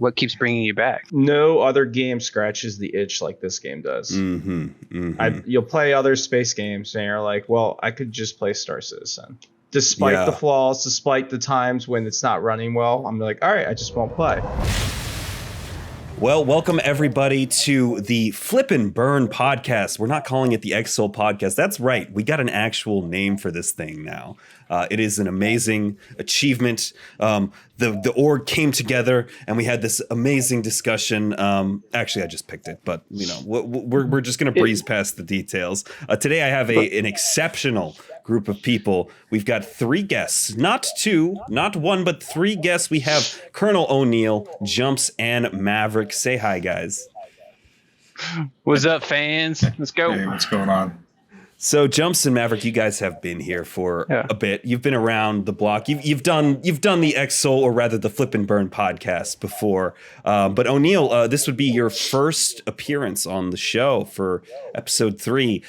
what keeps bringing you back? No other game scratches the itch like this game does. You'll play other space games and you're like, well, I could just play Star Citizen. Despite the flaws, despite the times when it's not running well, I'm like, all right, I just won't play. Well, welcome everybody to the Flip and Burn podcast. We're not calling it the X-Soul podcast. That's right. We got an actual name for this thing now. It is an amazing achievement. The org came together and we had this amazing discussion. Actually, I just picked it, but you know, we're just going to breeze past the details. Today I have an exceptional group of people. We've got 3 guests, not 2, not 1, but 3 guests. We have Colonel O'Neill, Jumps, and Maverick. Say hi, guys. What's up, fans? Let's go. Hey, what's going on? So Jumps and Maverick, you guys have been here for a bit. You've been around the block. You've done the X-Soul, or rather the Flip and Burn podcast before. But O'Neill, this would be your first appearance on the show for episode 3.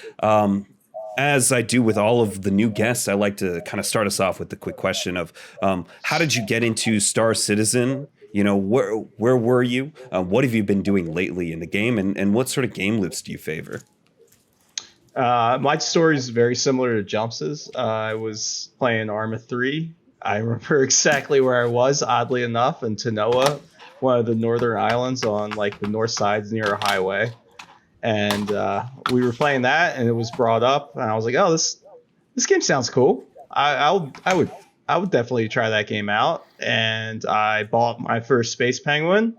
As I do with all of the new guests, I like to kind of start us off with the quick question of how did you get into Star Citizen? You know, where were you? What have you been doing lately in the game? And what sort of game loops do you favor? My story is very similar to Jumps's. I was playing Arma 3. I remember exactly where I was, oddly enough, in Tanoa, one of the northern islands on like the north sides near a highway. And we were playing that, and it was brought up, and I was like, "Oh, this game sounds cool. I would definitely try that game out." And I bought my first Space Penguin.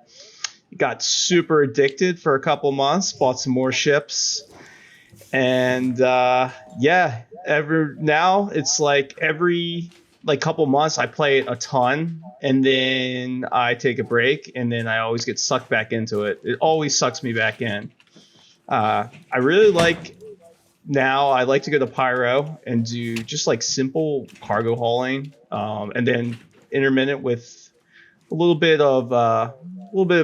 Got super addicted for a couple months. Bought some more ships, and now it's like every couple months I play it a ton, and then I take a break, and then I always get sucked back into it. It always sucks me back in. I really like to go to Pyro and do just like simple cargo hauling, and then intermittent with a little bit of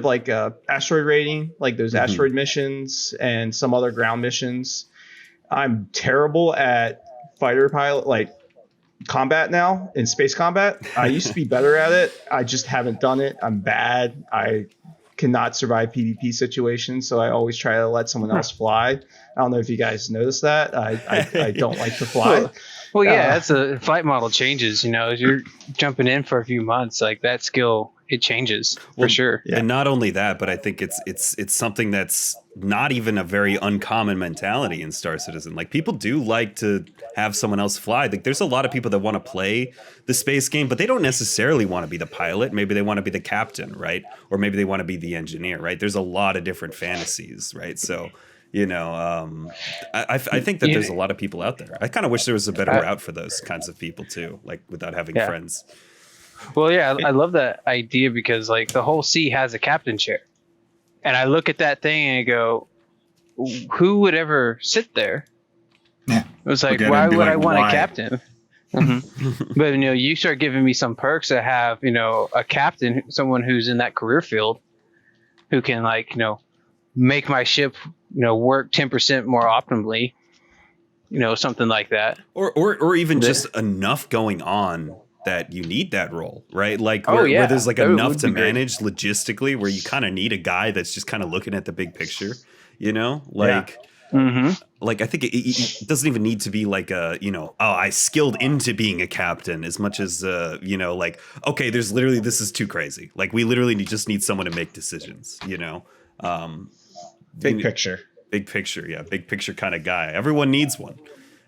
like asteroid raiding, like those asteroid missions and some other ground missions. I'm terrible at fighter pilot, like combat now, in space combat. I used to be better at it. I just haven't done it. I'm bad. I cannot survive PvP situations, so I always try to let someone else fly. I don't know if you guys noticed that. I don't like to fly. Well, yeah, that's a flight model changes. You know, as you're jumping in for a few months, like that skill, it changes for sure. Yeah. And not only that, but I think it's something that's not even a very uncommon mentality in Star Citizen. Like people do like to have someone else fly. Like there's a lot of people that want to play the space game, but they don't necessarily want to be the pilot. Maybe they want to be the captain, right? Or maybe they want to be the engineer, right? There's a lot of different fantasies, right? So, you know, I think that there's a lot of people out there. I kind of wish there was a better route for those kinds of people too, like without having friends. Well, yeah, I love that idea because like the whole sea has a captain chair. And I look at that thing and I go, who would ever sit there? Yeah. It was like, why would I want a captain? Mm-hmm. But, you know, you start giving me some perks that have, you know, a captain, someone who's in that career field who can, like, you know, make my ship, you know, work 10% more optimally, you know, something like that. Or even just enough going on that you need that role, right? Like where there's like enough to manage logistically, where you kind of need a guy that's just kind of looking at the big picture, you know, like, like I think it doesn't even need to be like a, you know, oh, I skilled into being a captain as much as, you know, like, okay, there's literally, this is too crazy. Like we literally just need someone to make decisions, you know? Big picture. Big picture. Yeah. Big picture kind of guy. Everyone needs one.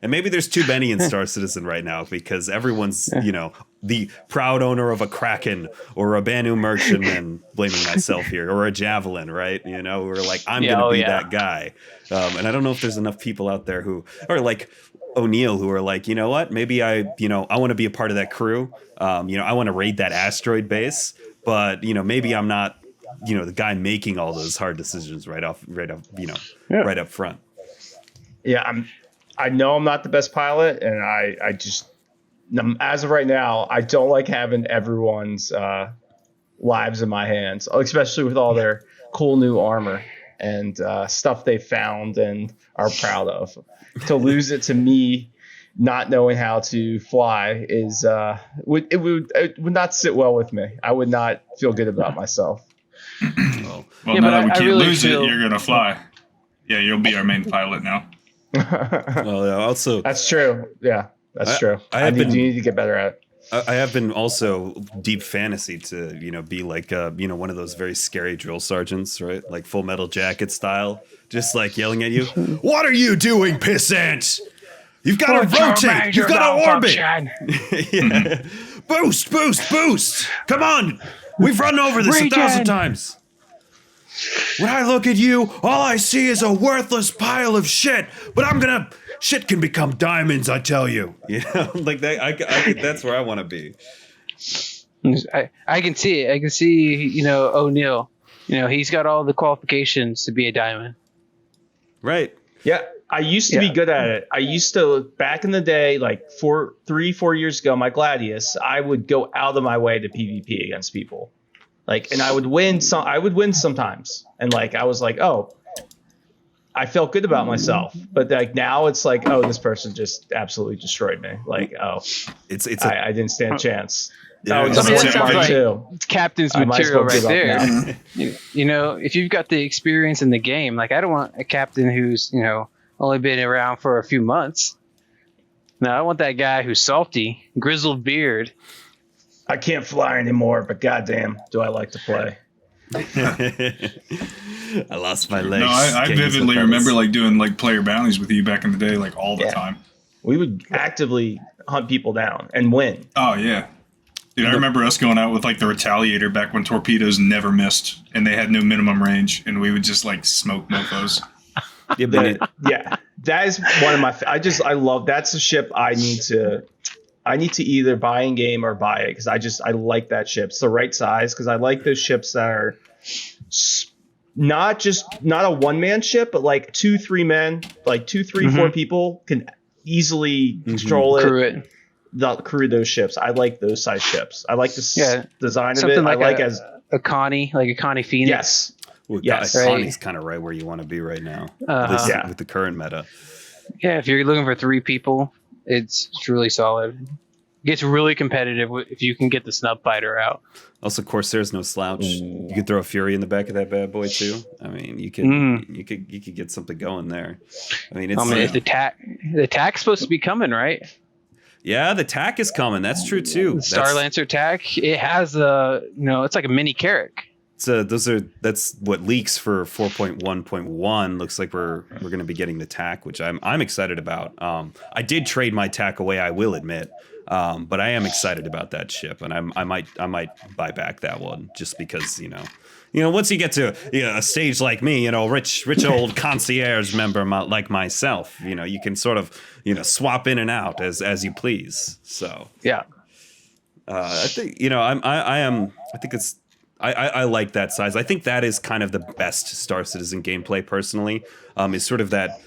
And maybe there's too many in Star Citizen right now because everyone's, you know, the proud owner of a Kraken or a Banu merchantman, blaming myself here, or a Javelin, right? You know, we're like, I'm going to be that guy. And I don't know if there's enough people out there who are like O'Neill, who are like, you know what, maybe I want to be a part of that crew. You know, I want to raid that asteroid base, but, you know, maybe I'm not, you know, the guy making all those hard decisions right up front. Yeah, I know I'm not the best pilot, and I just, as of right now, I don't like having everyone's lives in my hands, especially with all their cool new armor and stuff they found and are proud of. To lose it to me not knowing how to fly would not sit well with me. I would not feel good about myself. Well, Well, Yeah, now but that we I can't really lose feel- it, you're gonna fly. Yeah, you'll be our main pilot now. well, yeah, also, That's true. Yeah, that's true. I have been- you need to get better at it. I have been also deep fantasy to, be like, one of those very scary drill sergeants, right? Like Full Metal Jacket style, just like yelling at you. What are you doing, pissant? You've got to rotate. You've got to orbit. Yeah. Boost, boost, boost. Come on. We've run over this 1,000 times. When I look at you, all I see is a worthless pile of shit. But shit can become diamonds, I tell you. Like that. I that's where I want to be. I can see it. I can see, O'Neill. He's got all the qualifications to be a diamond. Right. Yeah, I used to be good at it. I used to, back in the day, like 4 years ago, my Gladius, I would go out of my way to PvP against people. Like, and I would win sometimes. And like, I was like, oh, I felt good about myself. But like now it's like, oh, this person just absolutely destroyed me. Like, oh, I didn't stand a chance. Yeah, It's that sounds smart like- too. It's captain's I might as material well right give up there. now. If you've got the experience in the game, like I don't want a captain who's, only been around for a few months. No, I want that guy who's salty, grizzled beard. I can't fly anymore, but goddamn, do I like to play. I lost my legs. No, I Can't use vividly the remember pedals. like doing like player bounties with you back in the day, like all the Yeah. time. We would actively hunt people down and win. Oh yeah. Dude, I remember us going out with like the Retaliator back when torpedoes never missed and they had no minimum range, and we would just like smoke mofos. Yeah, but Yeah, that is one of my. I love. That's a ship I need to either buy in game or buy it because I like that ship. It's the right size because I like those ships that are not a one man ship, but like 2-3 men, like 2, 3, 4 people can easily control Crew it. crew those ships. I like those size ships. I like the Yeah, design of something it. like I like a- as A Connie, like a Connie Phoenix. yes. well, Yes. Connie's kind of right where you want to be right now. Uh-huh. Yeah. With the current meta. Yeah, if you're looking for 3 people, it's really solid. It gets really competitive if you can get the snub fighter out. Also, Corsair's no slouch. You could throw a Fury in the back of that bad boy too. I mean, you could get something going there. I mean, it's If the TAC's supposed to be coming, right? yeah, the TAC is coming. That's true too. The Star Lancer TAC. It has it's like a mini Carrack. That's what leaks for 4.1.1. Looks like we're going to be getting the TAC, which I'm excited about. I did trade my TAC away, I will admit, but I am excited about that ship, and I might buy back that one just because once you get to a stage like me, rich old concierge member like myself, you can sort of swap in and out as you please. So Yeah. I think I think it's. I like that size. I think that is kind of the best Star Citizen gameplay, personally. Is sort of that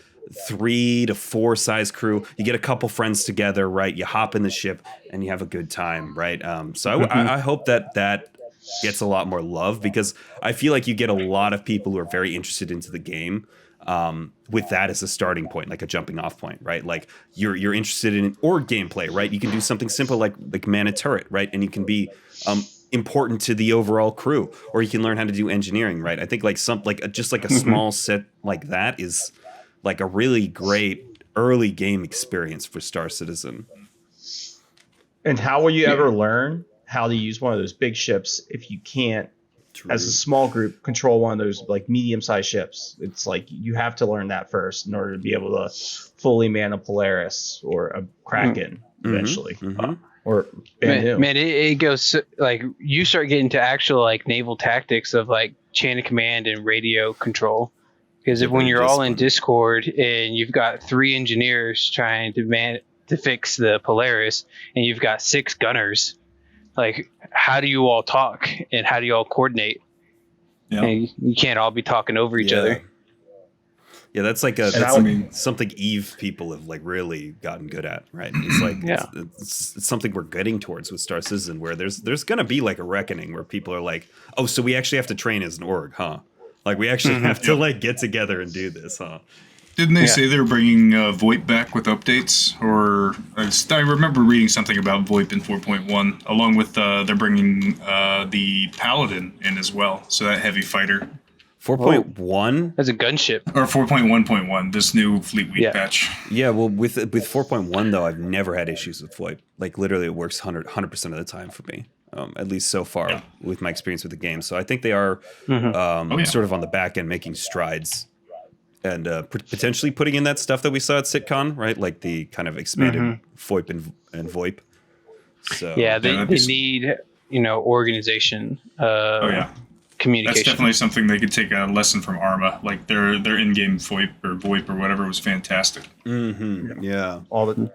3 to 4 size crew. You get a couple friends together, right? You hop in the ship and you have a good time, right? So I hope that gets a lot more love because I feel like you get a lot of people who are very interested into the game with that as a starting point, like a jumping off point, right? Like you're interested in org gameplay, right? You can do something simple like man a turret, right? And you can be important to the overall crew, or you can learn how to do engineering, right? I think just a small set like that is like a really great early game experience for Star Citizen. And how will you ever learn how to use one of those big ships if you can't, as a small group, control one of those like medium-sized ships? It's like you have to learn that first in order to be able to fully man a Polaris or a Kraken eventually. Or Man, it goes like you start getting to actual like naval tactics of like chain of command and radio control. Because when you're all in Discord and you've got 3 engineers trying to fix the Polaris and you've got 6 gunners, like how do you all talk and how do you all coordinate? Yeah. And you can't all be talking over each other. Yeah, that's like something Eve people have like really gotten good at, right? It's like it's something we're getting towards with Star Citizen, where there's gonna be like a reckoning where people are like, oh, so we actually have to train as an org, huh? Like we actually have to like get together and do this, huh? Didn't they say they were bringing VoIP back with updates? Or I remember reading something about VoIP in 4.1, along with they're bringing the Paladin in as well. So that heavy fighter. 4.1? As a gunship. Or 4.1.1, this new Fleet Week patch. Yeah, well, with 4.1, though, I've never had issues with VoIP. Like, literally, it works 100% of the time for me. At least so far with my experience with the game. So I think they are sort of on the back end making strides. And potentially putting in that stuff that we saw at SitCon, right? Like the kind of expanded VoIP and VoIP. So yeah, they need, organization. Communication. That's definitely something they could take a lesson from Arma. Like their in-game VoIP or whatever was fantastic. Mm-hmm. Yeah. All the.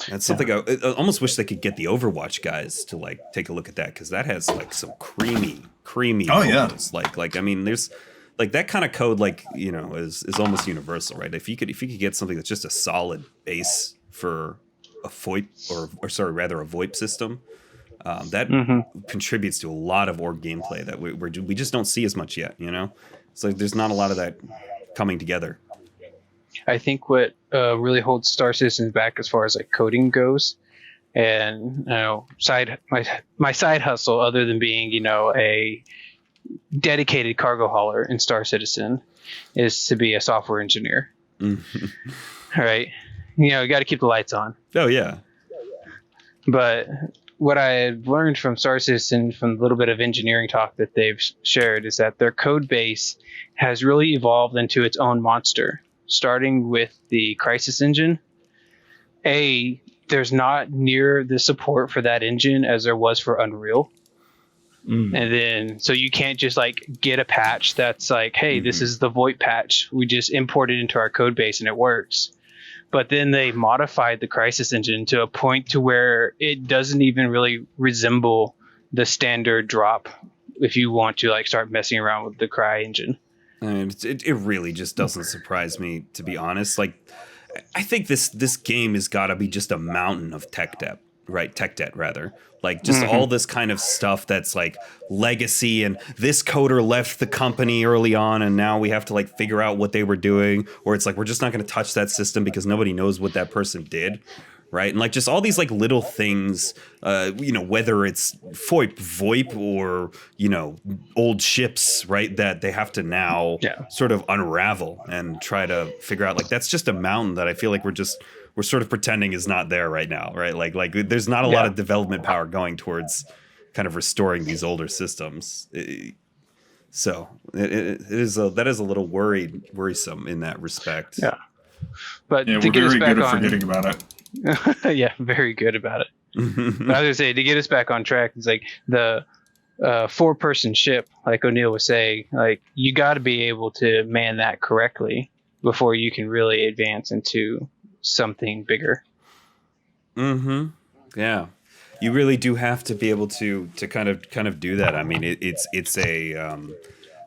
That's something I almost wish they could get the Overwatch guys to like take a look at that, because that has like some creamy. Vocals. Like I mean, there's. Like that kind of code, like is almost universal, right? If you could get something that's just a solid base for a VoIP or rather a VoIP system, that contributes to a lot of org gameplay that we just don't see as much yet. It's like there's not a lot of that coming together. I think what really holds Star Citizen back as far as like coding goes, and my side hustle, other than being a dedicated cargo hauler in Star Citizen, is to be a software engineer. All right. You got to keep the lights on. Oh, yeah. But what I had learned from Star Citizen, from the little bit of engineering talk that they've shared, is that their code base has really evolved into its own monster, starting with the Crisis engine. There's not near the support for that engine as there was for Unreal. And then, so you can't just like get a patch that's like, hey, this is the VoIP patch. We just import it into our code base and it works. But then they modified the Crisis engine to a point to where it doesn't even really resemble the standard drop if you want to like start messing around with the Cry engine. I mean, it really just doesn't surprise me, to be honest. Like, I think this game has got to be just a mountain of tech debt, right? Tech debt, rather. Like just all this kind of stuff that's like legacy, and this coder left the company early on and now we have to like figure out what they were doing, or it's like we're just not going to touch that system because nobody knows what that person did, right? And like just all these like little things, whether it's VoIP or old ships, right, that they have to now sort of unravel and try to figure out. Like that's just a mountain that I feel like we're sort of pretending is not there right now, right? Like there's not a lot of development power going towards kind of restoring these older systems. So that is a little worrisome in that respect. Yeah, but we're very good at forgetting about it. Yeah, very good about it. But I was gonna say, to get us back on track, it's like the 4-person ship, like O'Neill was saying, like you got to be able to man that correctly before you can really advance into something bigger. Yeah, you really do have to be able to kind of do that. I mean, it's a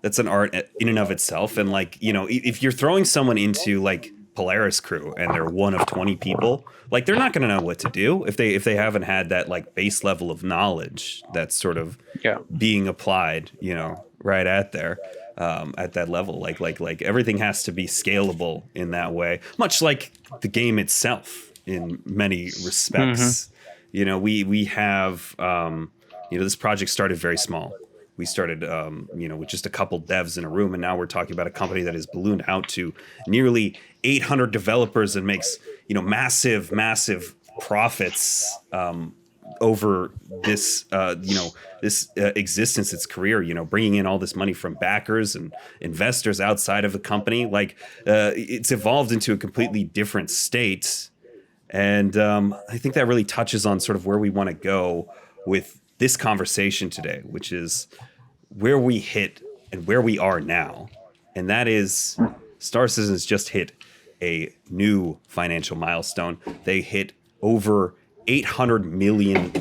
that's an art in and of itself. And like if you're throwing someone into like Polaris crew and they're one of 20 people, like they're not going to know what to do if they haven't had that like base level of knowledge that's sort of being applied right at there. At that level, like everything has to be scalable in that way, much like the game itself in many respects. We have this project started very small. We started with just a couple devs in a room, and now we're talking about a company that has ballooned out to nearly 800 developers and makes massive profits over this existence, its career, bringing in all this money from backers and investors outside of the company. Like it's evolved into a completely different state. And I think that really touches on sort of where we want to go with this conversation today, which is where we hit and where we are now. And that is Star Citizen's just hit a new financial milestone. They hit over $800 million.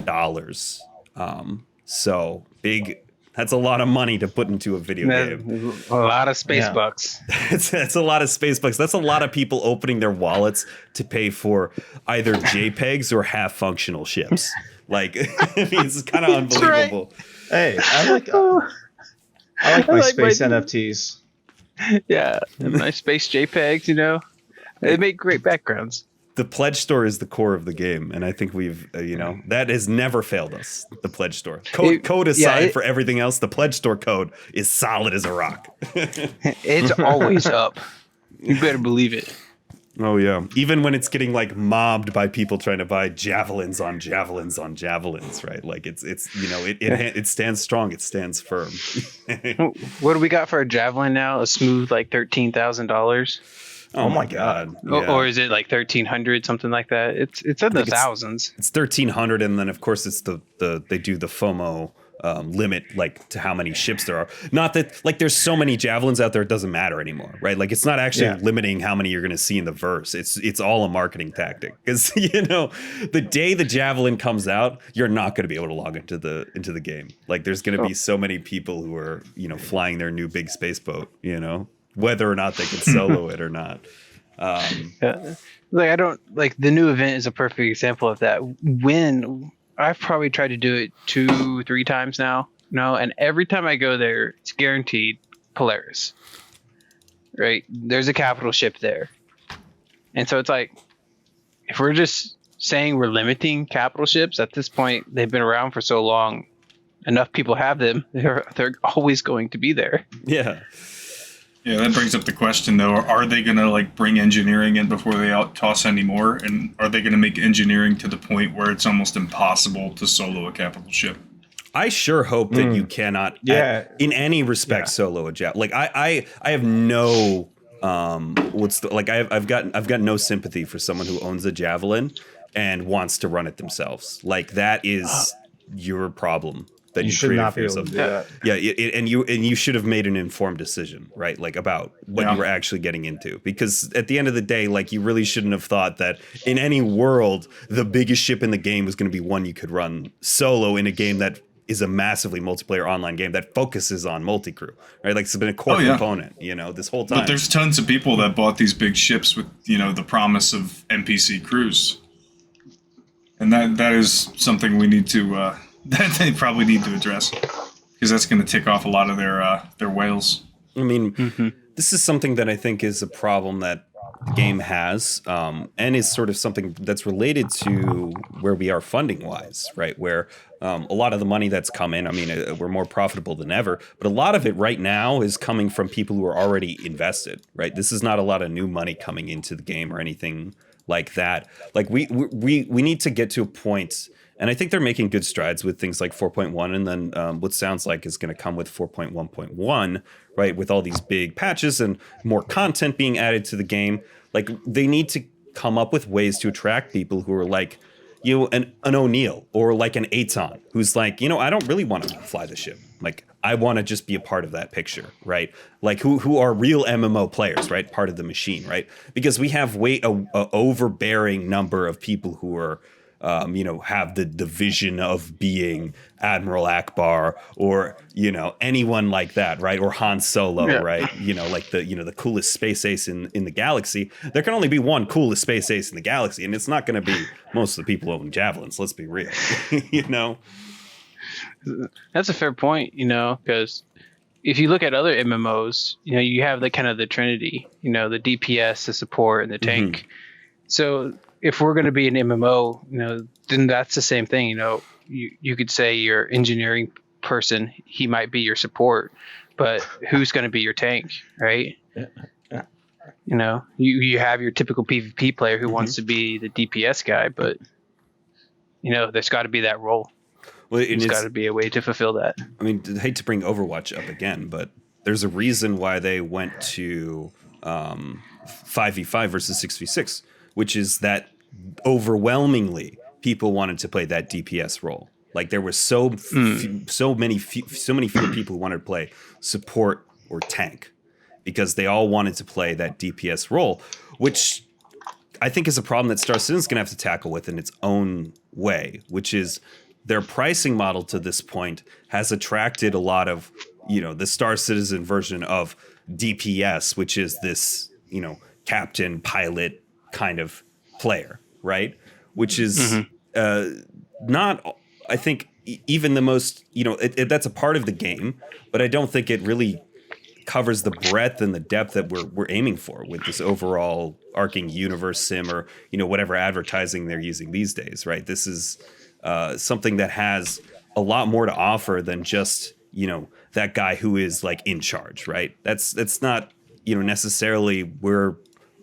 So big. That's a lot of money to put into a video game. A lot of space bucks. That's a lot of space bucks. That's a lot of people opening their wallets to pay for either JPEGs or half functional ships. Like, I mean, it's kind of unbelievable. Right. Hey, I like my space NFTs. Yeah, nice space JPEGs. They make great backgrounds. The pledge store is the core of the game, and I think we've that has never failed us. The pledge store code aside for everything else, the pledge store code is solid as a rock. It's always up. You better believe it. Oh yeah, even when it's getting like mobbed by people trying to buy javelins on javelins on javelins, right? Like it stands strong, it stands firm. What do we got for a javelin now? A smooth like $13,000. Oh my god! Yeah. Or is it like 1,300, something like that? It's in the thousands. It's 1,300, and then of course it's they do the FOMO limit, like to how many ships there are. Not that like there's so many javelins out there, it doesn't matter anymore, right? Like it's not actually limiting how many you're going to see in the verse. It's all a marketing tactic, because the day the javelin comes out, you're not going to be able to log into the game. Like there's going to be so many people who are flying their new big space boat, whether or not they can solo it or not. Like I don't like the new event is a perfect example of that. When I've probably tried to do it 2-3 times now, and every time I go there, it's guaranteed Polaris. Right? There's a capital ship there, and so it's like if we're just saying we're limiting capital ships at this point, they've been around for so long, enough people have them. They're always going to be there. Yeah. Yeah, that brings up the question, though. Are they going to like bring engineering in before they toss any more? And are they going to make engineering to the point where it's almost impossible to solo a capital ship? I sure hope that you cannot, in any respect, solo a javelin. Like I have no, I've got no sympathy for someone who owns a javelin and wants to run it themselves. Like that is your problem. That you should not be able to do that. Yeah, and you should have made an informed decision, right? Like about what you were actually getting into, because at the end of the day, like you really shouldn't have thought that in any world the biggest ship in the game was going to be one you could run solo in a game that is a massively multiplayer online game that focuses on multi-crew, right? Like it's been a core component, this whole time. But there's tons of people that bought these big ships with the promise of NPC crews, and that is something we need to. That they probably need to address, because that's going to tick off a lot of their whales. I mean, this is something that I think is a problem that the game has, and is sort of something that's related to where we are funding-wise, right? Where a lot of the money that's come in, I mean, we're more profitable than ever, but a lot of it right now is coming from people who are already invested, right? This is not a lot of new money coming into the game or anything like that. Like we need to get to a point. And I think they're making good strides with things like 4.1, and then what sounds like is going to come with 4.1.1, right? With all these big patches and more content being added to the game. Like they need to come up with ways to attract people who are like, an O'Neill or like an Aton, who's like, I don't really want to fly the ship. Like I want to just be a part of that picture, right? Like who are real MMO players, right? Part of the machine, right? Because we have a overbearing number of people who are have the vision of being Admiral Akbar or, anyone like that, right? Or Han Solo, right? Like the coolest space ace in the galaxy. There can only be one coolest space ace in the galaxy, and it's not going to be most of the people owning javelins. Let's be real, That's a fair point, because if you look at other MMOs, you have the kind of the Trinity, the DPS, the support, and the tank. Mm-hmm. So if we're going to be an MMO, then that's the same thing. You could say your engineering person, he might be your support, but who's going to be your tank, right? You have your typical PvP player who wants to be the DPS guy, but there's got to be that role. Well, there's got to be a way to fulfill that. I mean, I hate to bring Overwatch up again, but there's a reason why they went to 5v5 versus 6v6, which is that overwhelmingly people wanted to play that DPS role. Like there were so many few people who wanted to play support or tank, because they all wanted to play that DPS role, which I think is a problem that Star Citizen's going to have to tackle with in its own way, which is their pricing model to this point has attracted a lot of, the Star Citizen version of DPS, which is this, captain pilot kind of player, right? Which is not, I think, even the most, that's a part of the game, but I don't think it really covers the breadth and the depth that we're aiming for with this overall arcing universe sim, or whatever advertising they're using these days, right? This is something that has a lot more to offer than just that guy who is like in charge, right? That's not necessarily where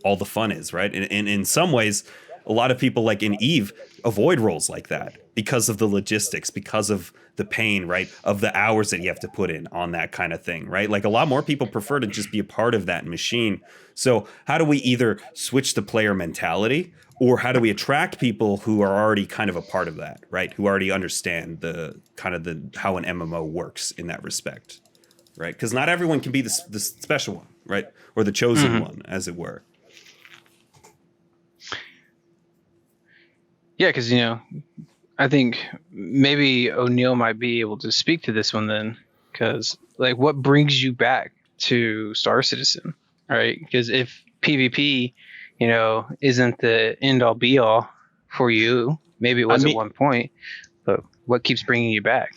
all the fun is, right? And in some ways, a lot of people like in Eve avoid roles like that because of the logistics, because of the pain, right? Of the hours that you have to put in on that kind of thing, right? Like a lot more people prefer to just be a part of that machine. So how do we either switch the player mentality, or how do we attract people who are already kind of a part of that, right? Who already understand the kind of how an MMO works in that respect, right? Because not everyone can be the special one, right? Or the chosen one, as it were. Yeah, because I think maybe O'Neill might be able to speak to this one then, because like, what brings you back to Star Citizen, right? Because if PvP, isn't the end all be all for you, maybe it was at one point, but what keeps bringing you back?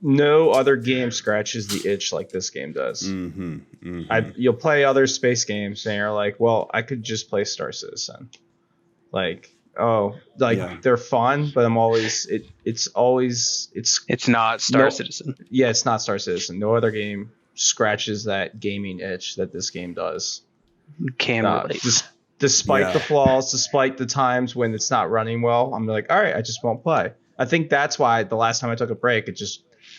No other game scratches the itch like this game does. You'll play other space games and you're like, well, I could just play Star Citizen. They're fun, but it's not Star Citizen. Yeah, it's not Star Citizen. No other game scratches that gaming itch that this game does. Despite the flaws, despite the times when it's not running well, I'm like, all right, I just won't play. I think that's why the last time I took a break,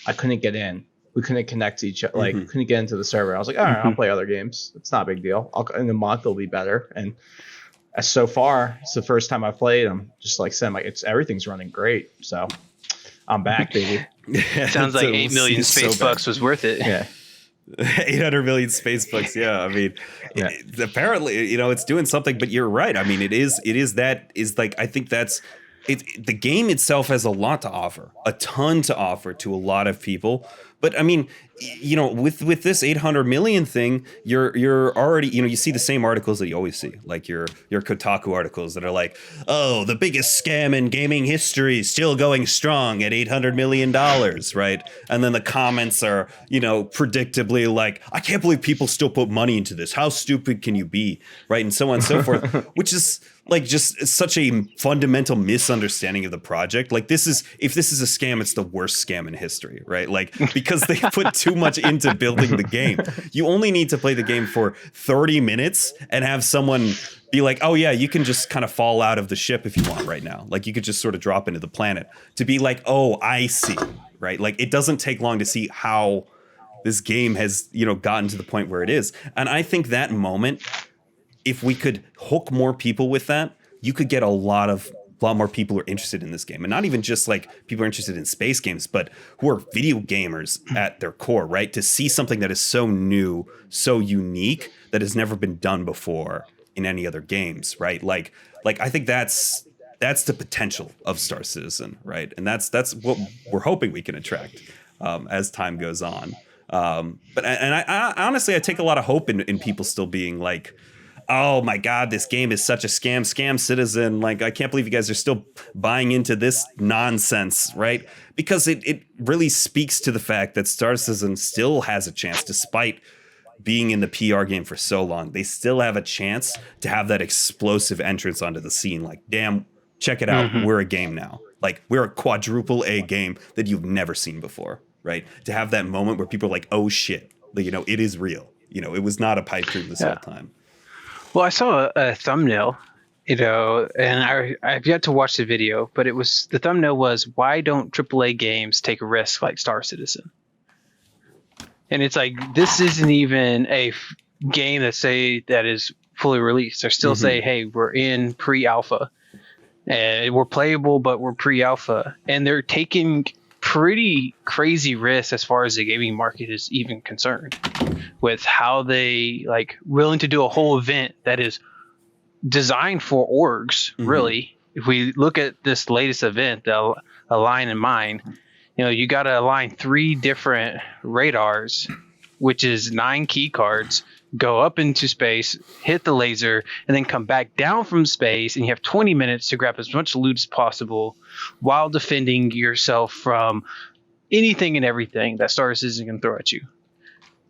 I couldn't get in. We couldn't connect to each other. Like, couldn't get into the server. I was like, all right, I'll play other games. It's not a big deal. In a month, it'll be better. And so far, it's the first time I played. I'm just like saying, like, everything's running great. So I'm back, baby. Sounds like 8 million space bucks was worth it. Yeah. 800 million space bucks. Yeah. I mean, apparently, it's doing something, but you're right. I mean, I think that's it. The game itself has a lot to offer, a ton to offer to a lot of people. But I mean, with this 800 million thing, you're already, you see the same articles that you always see, like your Kotaku articles that are like, oh, the biggest scam in gaming history still going strong at $800 million, right? And then the comments are, predictably like, I can't believe people still put money into this. How stupid can you be, right? And so on and so forth, which is like just such a fundamental misunderstanding of the project. Like if this is a scam, it's the worst scam in history, right? Like, because they put too much into building the game. You only need to play the game for 30 minutes and have someone be like, oh yeah, you can just kind of fall out of the ship if you want right now. Like you could just sort of drop into the planet to be like, oh, I see, right? Like it doesn't take long to see how this game has, gotten to the point where it is. And I think that moment, if we could hook more people with that, you could get a lot more people who are interested in this game. And not even just like people are interested in space games, but who are video gamers at their core, right? To see something that is so new, so unique, that has never been done before in any other games, right? Like I think that's the potential of Star Citizen, right? And that's what we're hoping we can attract as time goes on. But I honestly, I take a lot of hope in people still being like, oh my God, this game is such a scam Citizen. Like, I can't believe you guys are still buying into this nonsense, right? Because it really speaks to the fact that Star Citizen still has a chance, despite being in the PR game for so long. They still have a chance to have that explosive entrance onto the scene. Like, damn, check it out. We're a game now. Like, we're a quadruple A game that you've never seen before, right? To have that moment where people are like, oh shit, it is real. It was not a pipe dream this whole time. Well, I saw a thumbnail, and I've yet to watch the video, but the thumbnail was, why don't AAA games take a risk like Star Citizen? And it's like, this isn't even a game that is fully released. They still say, hey, we're in pre-alpha, and we're playable, but we're pre-alpha. And they're taking pretty crazy risks as far as the gaming market is even concerned, with how they willing to do a whole event that is designed for orgs. Really, if we look at this latest event, the Align and Mine, you got to align 3 different radars, which is 9 key cards, go up into space, hit the laser, and then come back down from space, and you have 20 minutes to grab as much loot as possible while defending yourself from anything and everything that Star Citizen can throw at you.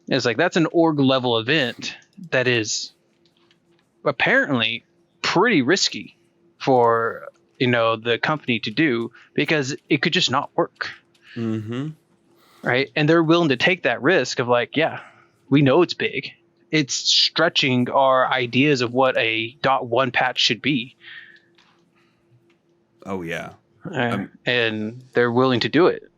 It's like that's an org level event that is apparently pretty risky for the company to do, because it could just not work. Mm-hmm. Right, and they're willing to take that risk of like, yeah, we know it's big. It's stretching our ideas of what a .1 patch should be. Oh yeah. And they're willing to do it.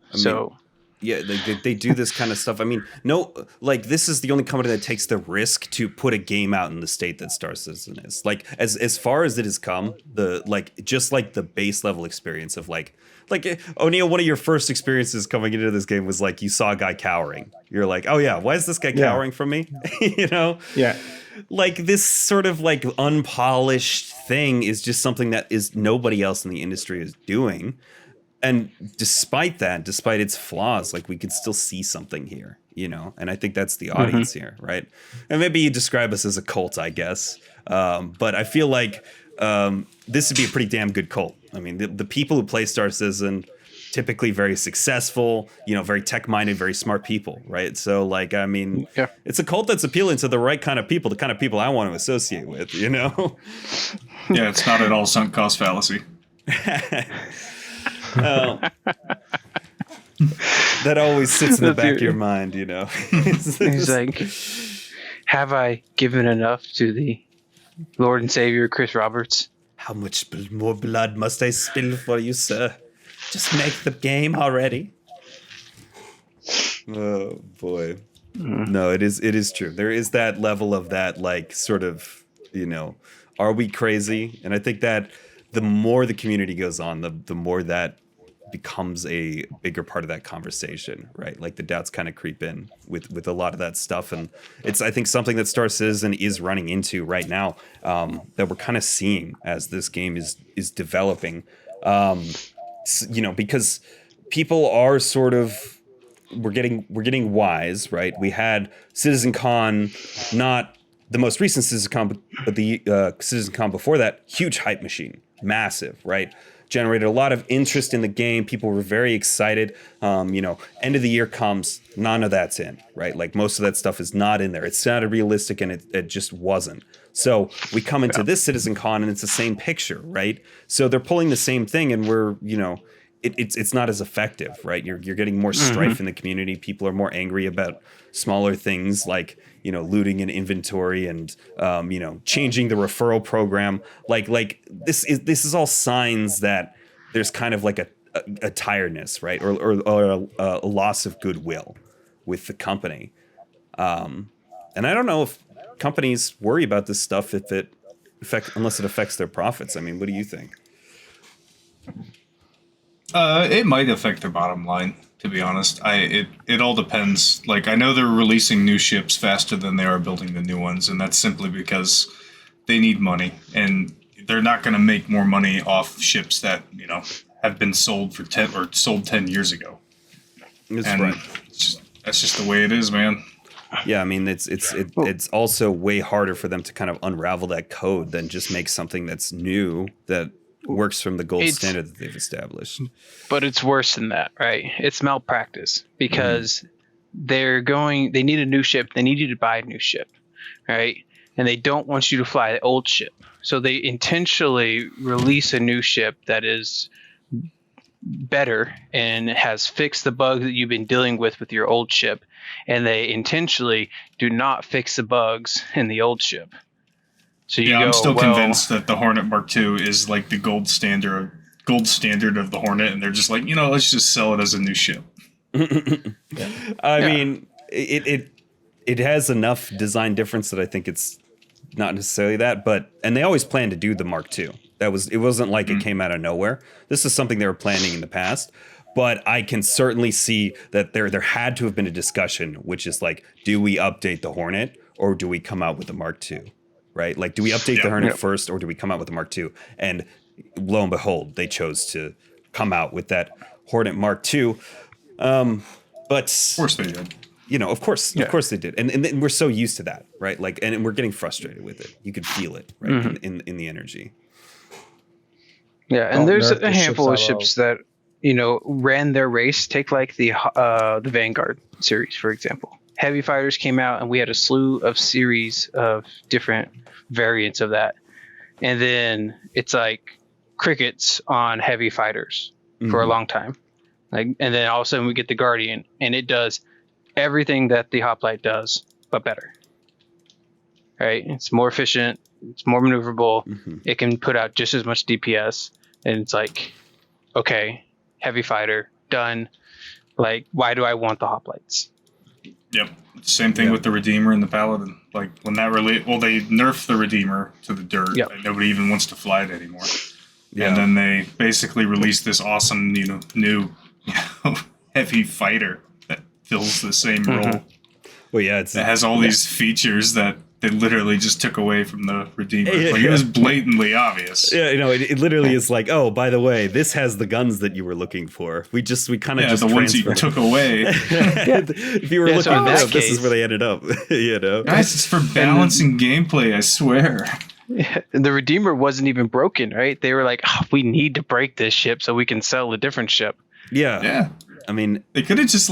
Yeah, they do this kind of stuff. I mean, no, like this is the only company that takes the risk to put a game out in the state that Star Citizen is. Like as far as it has come, just the base level experience of like O'Neill, one of your first experiences coming into this game was like you saw a guy cowering. You're like, oh yeah, why is this guy cowering from me? Yeah. Like this sort of like unpolished thing is just something that is nobody else in the industry is doing. And despite its flaws, like we can still see something here, and I think that's the audience here, right? And maybe you describe us as a cult, I guess. But I feel like this would be a pretty damn good cult. I mean, the people who play Star Citizen, typically very successful, very tech-minded, very smart people, right? So like, I mean, It's a cult that's appealing to the right kind of people, the kind of people I want to associate with, Yeah, it's not at all sunk cost fallacy. That always sits in the back of your mind, He's like, have I given enough to the Lord and Savior Chris Roberts? How much more blood must I spill for you, sir? Just make the game already. Oh boy. No, it is true. There is that level of that, like, sort of, are we crazy? And I think that the more the community goes on, the more that becomes a bigger part of that conversation, right? Like the doubts kind of creep in with a lot of that stuff, and it's, I think, something that Star Citizen is running into right now, that we're kind of seeing as this game is developing, because people are sort of, we're getting wise, right? We had CitizenCon, not the most recent CitizenCon, but the CitizenCon before that, huge hype machine, massive, right? Generated a lot of interest in the game. People were very excited. End of the year comes, none of that's in, right? Like most of that stuff is not in there. It sounded realistic and it just wasn't. So we come into this CitizenCon and it's the same picture, right? So they're pulling the same thing, and we're, it's not as effective, right? You're getting more strife in the community. People are more angry about smaller things like, looting an inventory and, changing the referral program. Like this is all signs that there's kind of like a tiredness, right? Or a loss of goodwill with the company. And I don't know if companies worry about this stuff unless it affects their profits. I mean, what do you think? It might affect their bottom line, to be honest. It all depends. Like, I know they're releasing new ships faster than they are building the new ones, and that's simply because they need money, and they're not going to make more money off ships that, have been sold for 10 years ago. That's right. That's just the way it is, man. Yeah, I mean, it's also way harder for them to kind of unravel that code than just make something that's new that works from the gold standard that they've established. But it's worse than that, right? It's malpractice, because they need a new ship. They need you to buy a new ship, right? And they don't want you to fly the old ship. So they intentionally release a new ship that is better and has fixed the bugs that you've been dealing with your old ship. And they intentionally do not fix the bugs in the old ship. So I'm still convinced that the Hornet Mark II is like the gold standard of the Hornet, and they're just like, let's just sell it as a new ship. I mean, it has enough design difference that I think it's not necessarily that, and they always plan to do the Mark II. It wasn't like it came out of nowhere. This is something they were planning in the past. But I can certainly see that there had to have been a discussion, which is like, do we update the Hornet or do we come out with the Mark II? Right? Like, do we update the Hornet first, or do we come out with the Mark II? And lo and behold, they chose to come out with that Hornet Mark II. But of course they did. Of course they did. And we're so used to that, right? Like, and we're getting frustrated with it. You could feel it, right? In the energy. Yeah, and there's a handful of ships that, ran their race. Take like the Vanguard series, for example. heavy fighters came out, and we had a slew of series of different variants of that. And then it's like crickets on heavy fighters for a long time. Like, and then all of a sudden we get the Guardian, and it does everything that the Hoplite does, but better. Right? It's more efficient. It's more maneuverable. It can put out just as much DPS, and it's like, okay, heavy fighter done. Like, why do I want the Hoplites? Yep. Same thing with the Redeemer and the Paladin. Like when that they nerfed the Redeemer to the dirt. Yep. Like, nobody even wants to fly it anymore. Yeah. And then they basically released this awesome, new heavy fighter that fills the same role. Well, yeah, it has all these features that they literally just took away from the Redeemer. It was blatantly obvious. Yeah, it literally is like, oh, by the way, this has the guns that you were looking for. We kind of just the ones you took away. If you were looking for them, this is where they ended up. Guys, it's for balancing gameplay, I swear. Yeah, and the Redeemer wasn't even broken, right? They were like, we need to break this ship so we can sell a different ship. Yeah. I mean, they could have just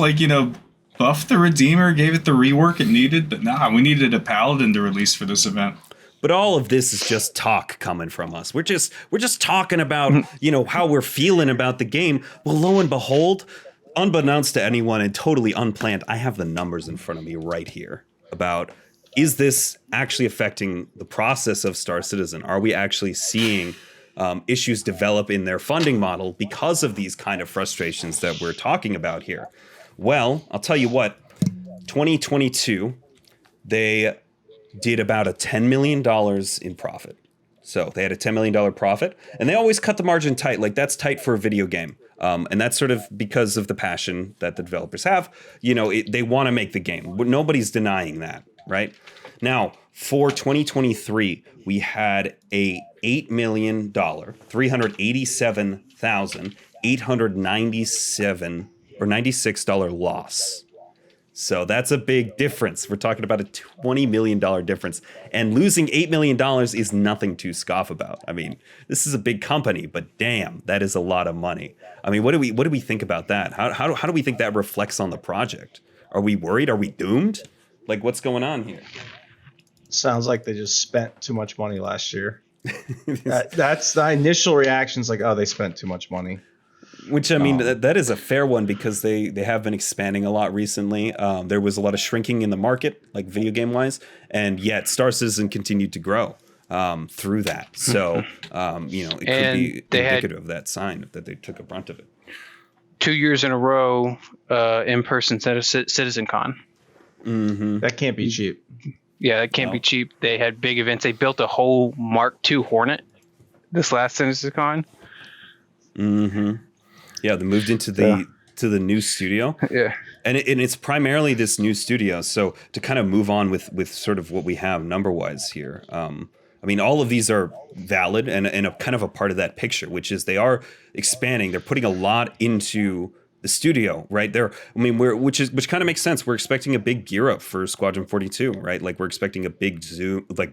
buffed the Redeemer, gave it the rework it needed, but we needed a Paladin to release for this event. But all of this is just talk coming from us. We're just talking about, how we're feeling about the game. Well, lo and behold, unbeknownst to anyone and totally unplanned, I have the numbers in front of me right here about, is this actually affecting the process of Star Citizen? Are we actually seeing issues develop in their funding model because of these kind of frustrations that we're talking about here? Well, I'll tell you what, 2022, they did about $10 million in profit. So they had a $10 million profit, and they always cut the margin tight. Like, that's tight for a video game. And that's sort of because of the passion that the developers have. They want to make the game. Nobody's denying that, right? Now, for 2023, we had a $8 million, $387,897 or $96 loss. So that's a big difference. We're talking about a $20 million difference. And losing $8 million is nothing to scoff about. I mean, this is a big company, but damn, that is a lot of money. I mean, what do we think about that? How do we think that reflects on the project? Are we worried? Are we doomed? Like, what's going on here? Sounds like they just spent too much money last year. That's the initial reactions, like, oh, they spent too much money. Which, I mean, that is a fair one because they have been expanding a lot recently. There was a lot of shrinking in the market, like video game wise, and yet Star Citizen continued to grow through that. So, it could be indicative of that sign that they took a brunt of it. 2 years in a row, in-person CitizenCon. That can't be cheap. Yeah, that can't be cheap. They had big events. They built a whole Mark II Hornet this last CitizenCon. Yeah, they moved into the new studio. Yeah, and it's primarily this new studio. So to kind of move on with sort of what we have number wise here. I mean, all of these are valid and a kind of a part of that picture, which is they are expanding. They're putting a lot into the studio right there. I mean, which kind of makes sense. We're expecting a big gear up for Squadron 42, right? Like we're expecting a big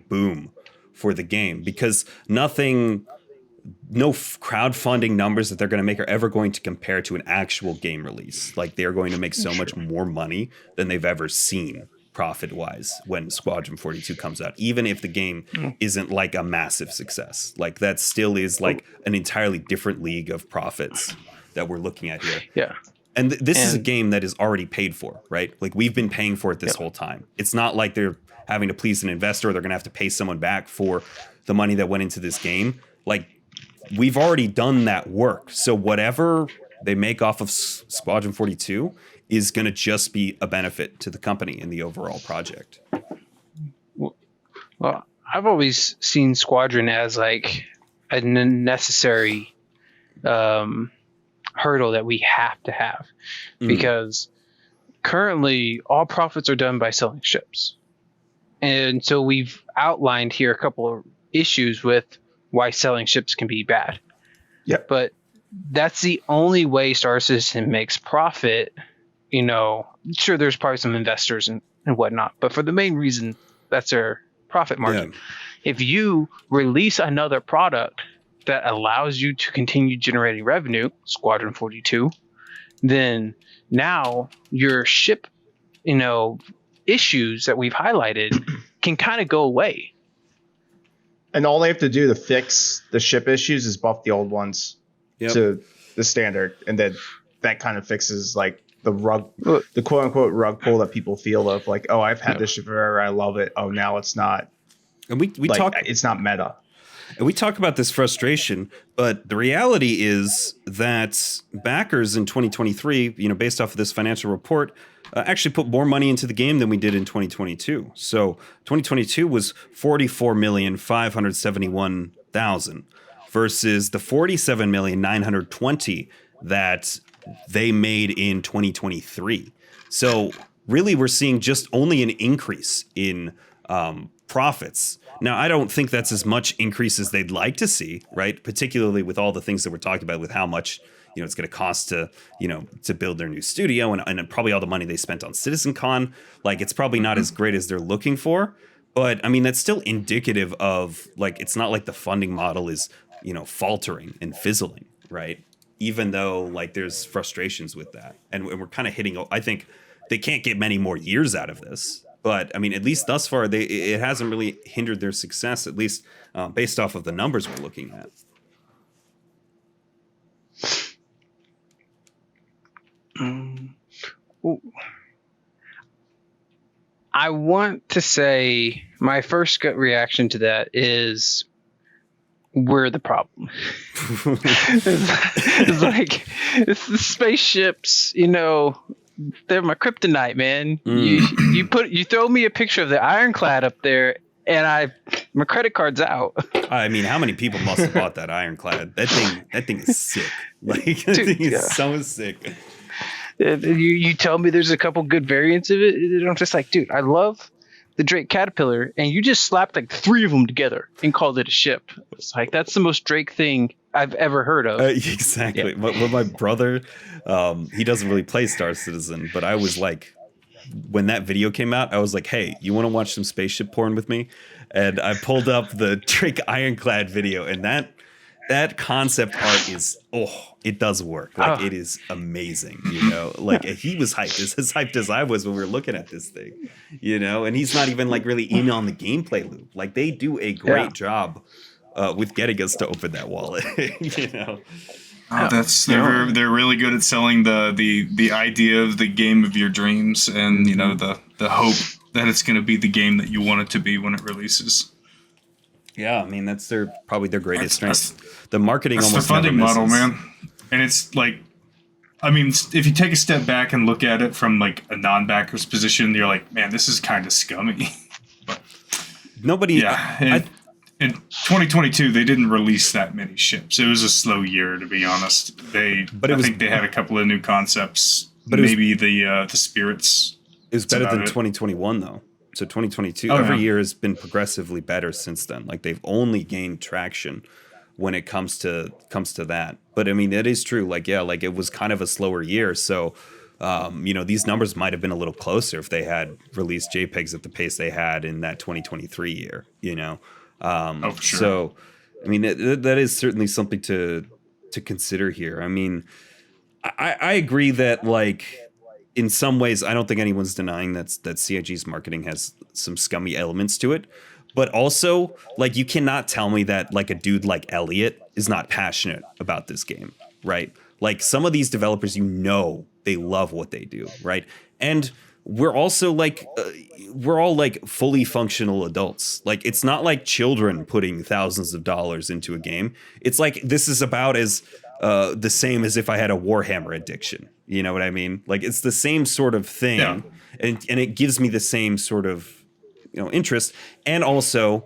boom for the game because no crowdfunding numbers that they're going to make are ever going to compare to an actual game release. Like they're going to make so much more money than they've ever seen profit wise when Squadron 42 comes out, even if the game isn't like a massive success. Like that still is like an entirely different league of profits that we're looking at here. Yeah. And this is a game that is already paid for, right? Like we've been paying for it this whole time. It's not like they're having to please an investor or they're going to have to pay someone back for the money that went into this game. Like we've already done that work. So whatever they make off of Squadron 42 is going to just be a benefit to the company in the overall project. Well, I've always seen Squadron as like a necessary hurdle that we have to have because currently all profits are done by selling ships. And so we've outlined here a couple of issues with why selling ships can be bad. Yep. But that's the only way Star Citizen makes profit. Sure, there's probably some investors and whatnot, but for the main reason, that's their profit margin. Yeah. If you release another product that allows you to continue generating revenue, Squadron 42, then now your ship, issues that we've highlighted can kind of go away. And all they have to do to fix the ship issues is buff the old ones to the standard, and then that kind of fixes like the quote unquote rug pull that people feel of like, oh, I've had this ship forever, I love it. Oh, now it's not. And we like, talk. It's not meta. And we talk about this frustration, but the reality is that backers in 2023, based off of this financial report, actually put more money into the game than we did in 2022. So 2022 was 44,571,000 versus the 47,920,000 that they made in 2023. So really, we're seeing just only an increase in profits. Now, I don't think that's as much increase as they'd like to see, right? Particularly with all the things that we're talking about, with how much it's going to cost to build their new studio, and probably all the money they spent on CitizenCon. Like, it's probably not as great as they're looking for, but I mean, that's still indicative of like, it's not like the funding model is faltering and fizzling, right? Even though like there's frustrations with that, and we're kind of hitting. I think they can't get many more years out of this. But I mean, at least thus far, it hasn't really hindered their success, at least based off of the numbers we're looking at. I want to say my first gut reaction to that is we're the problem. it's like it's the spaceships, they're my kryptonite, man. You throw me a picture of the ironclad up there, and my credit card's out. I mean, how many people must have bought that ironclad? That thing is sick. Like, that thing is so sick. You tell me there's a couple good variants of it, and I'm just like, dude, I love the Drake Caterpillar, and you just slapped like 3 of them together and called it a ship. It's like, that's the most Drake thing I've ever heard of. Exactly. Yeah. My brother, he doesn't really play Star Citizen, but I was like, when that video came out, I was like, hey, you want to watch some spaceship porn with me? And I pulled up the Drake Ironclad video, and that concept art is, it does work. Like, it is amazing, like he was hyped, as hyped as I was when we were looking at this thing, and he's not even like really in on the gameplay loop. Like, they do a great job with getting us to open that wallet, They're really good at selling the idea of the game of your dreams, and the hope that it's going to be the game that you want it to be when it releases. Yeah, I mean, that's probably their greatest strength. The marketing that's almost the funding never model, misses. man. And it's like, I mean, if you take a step back and look at it from like a non-backer's position, you're like, man, this is kind of scummy. But nobody. Yeah. In 2022, they didn't release that many ships. It was a slow year, to be honest. I think they had a couple of new concepts. But maybe the spirits. It was better than 2021, though. So 2022, every year has been progressively better since then. Like, they've only gained traction when it comes to that. But I mean, it is true. Like, yeah, like it was kind of a slower year. So, these numbers might have been a little closer if they had released JPEGs at the pace they had in that 2023 year, for sure. So, I mean, that is certainly something to consider here. I mean, I agree that, like, in some ways, I don't think anyone's denying that CIG's marketing has some scummy elements to it. But also, like, you cannot tell me that, like, a dude like Elliot is not passionate about this game, right? Like, some of these developers, they love what they do, right? And we're also like, we're all like fully functional adults. Like, it's not like children putting thousands of dollars into a game. It's like, this is about as the same as if I had a Warhammer addiction. You know what I mean? Like, it's the same sort of thing. Yeah. And it gives me the same sort of, interest. And also,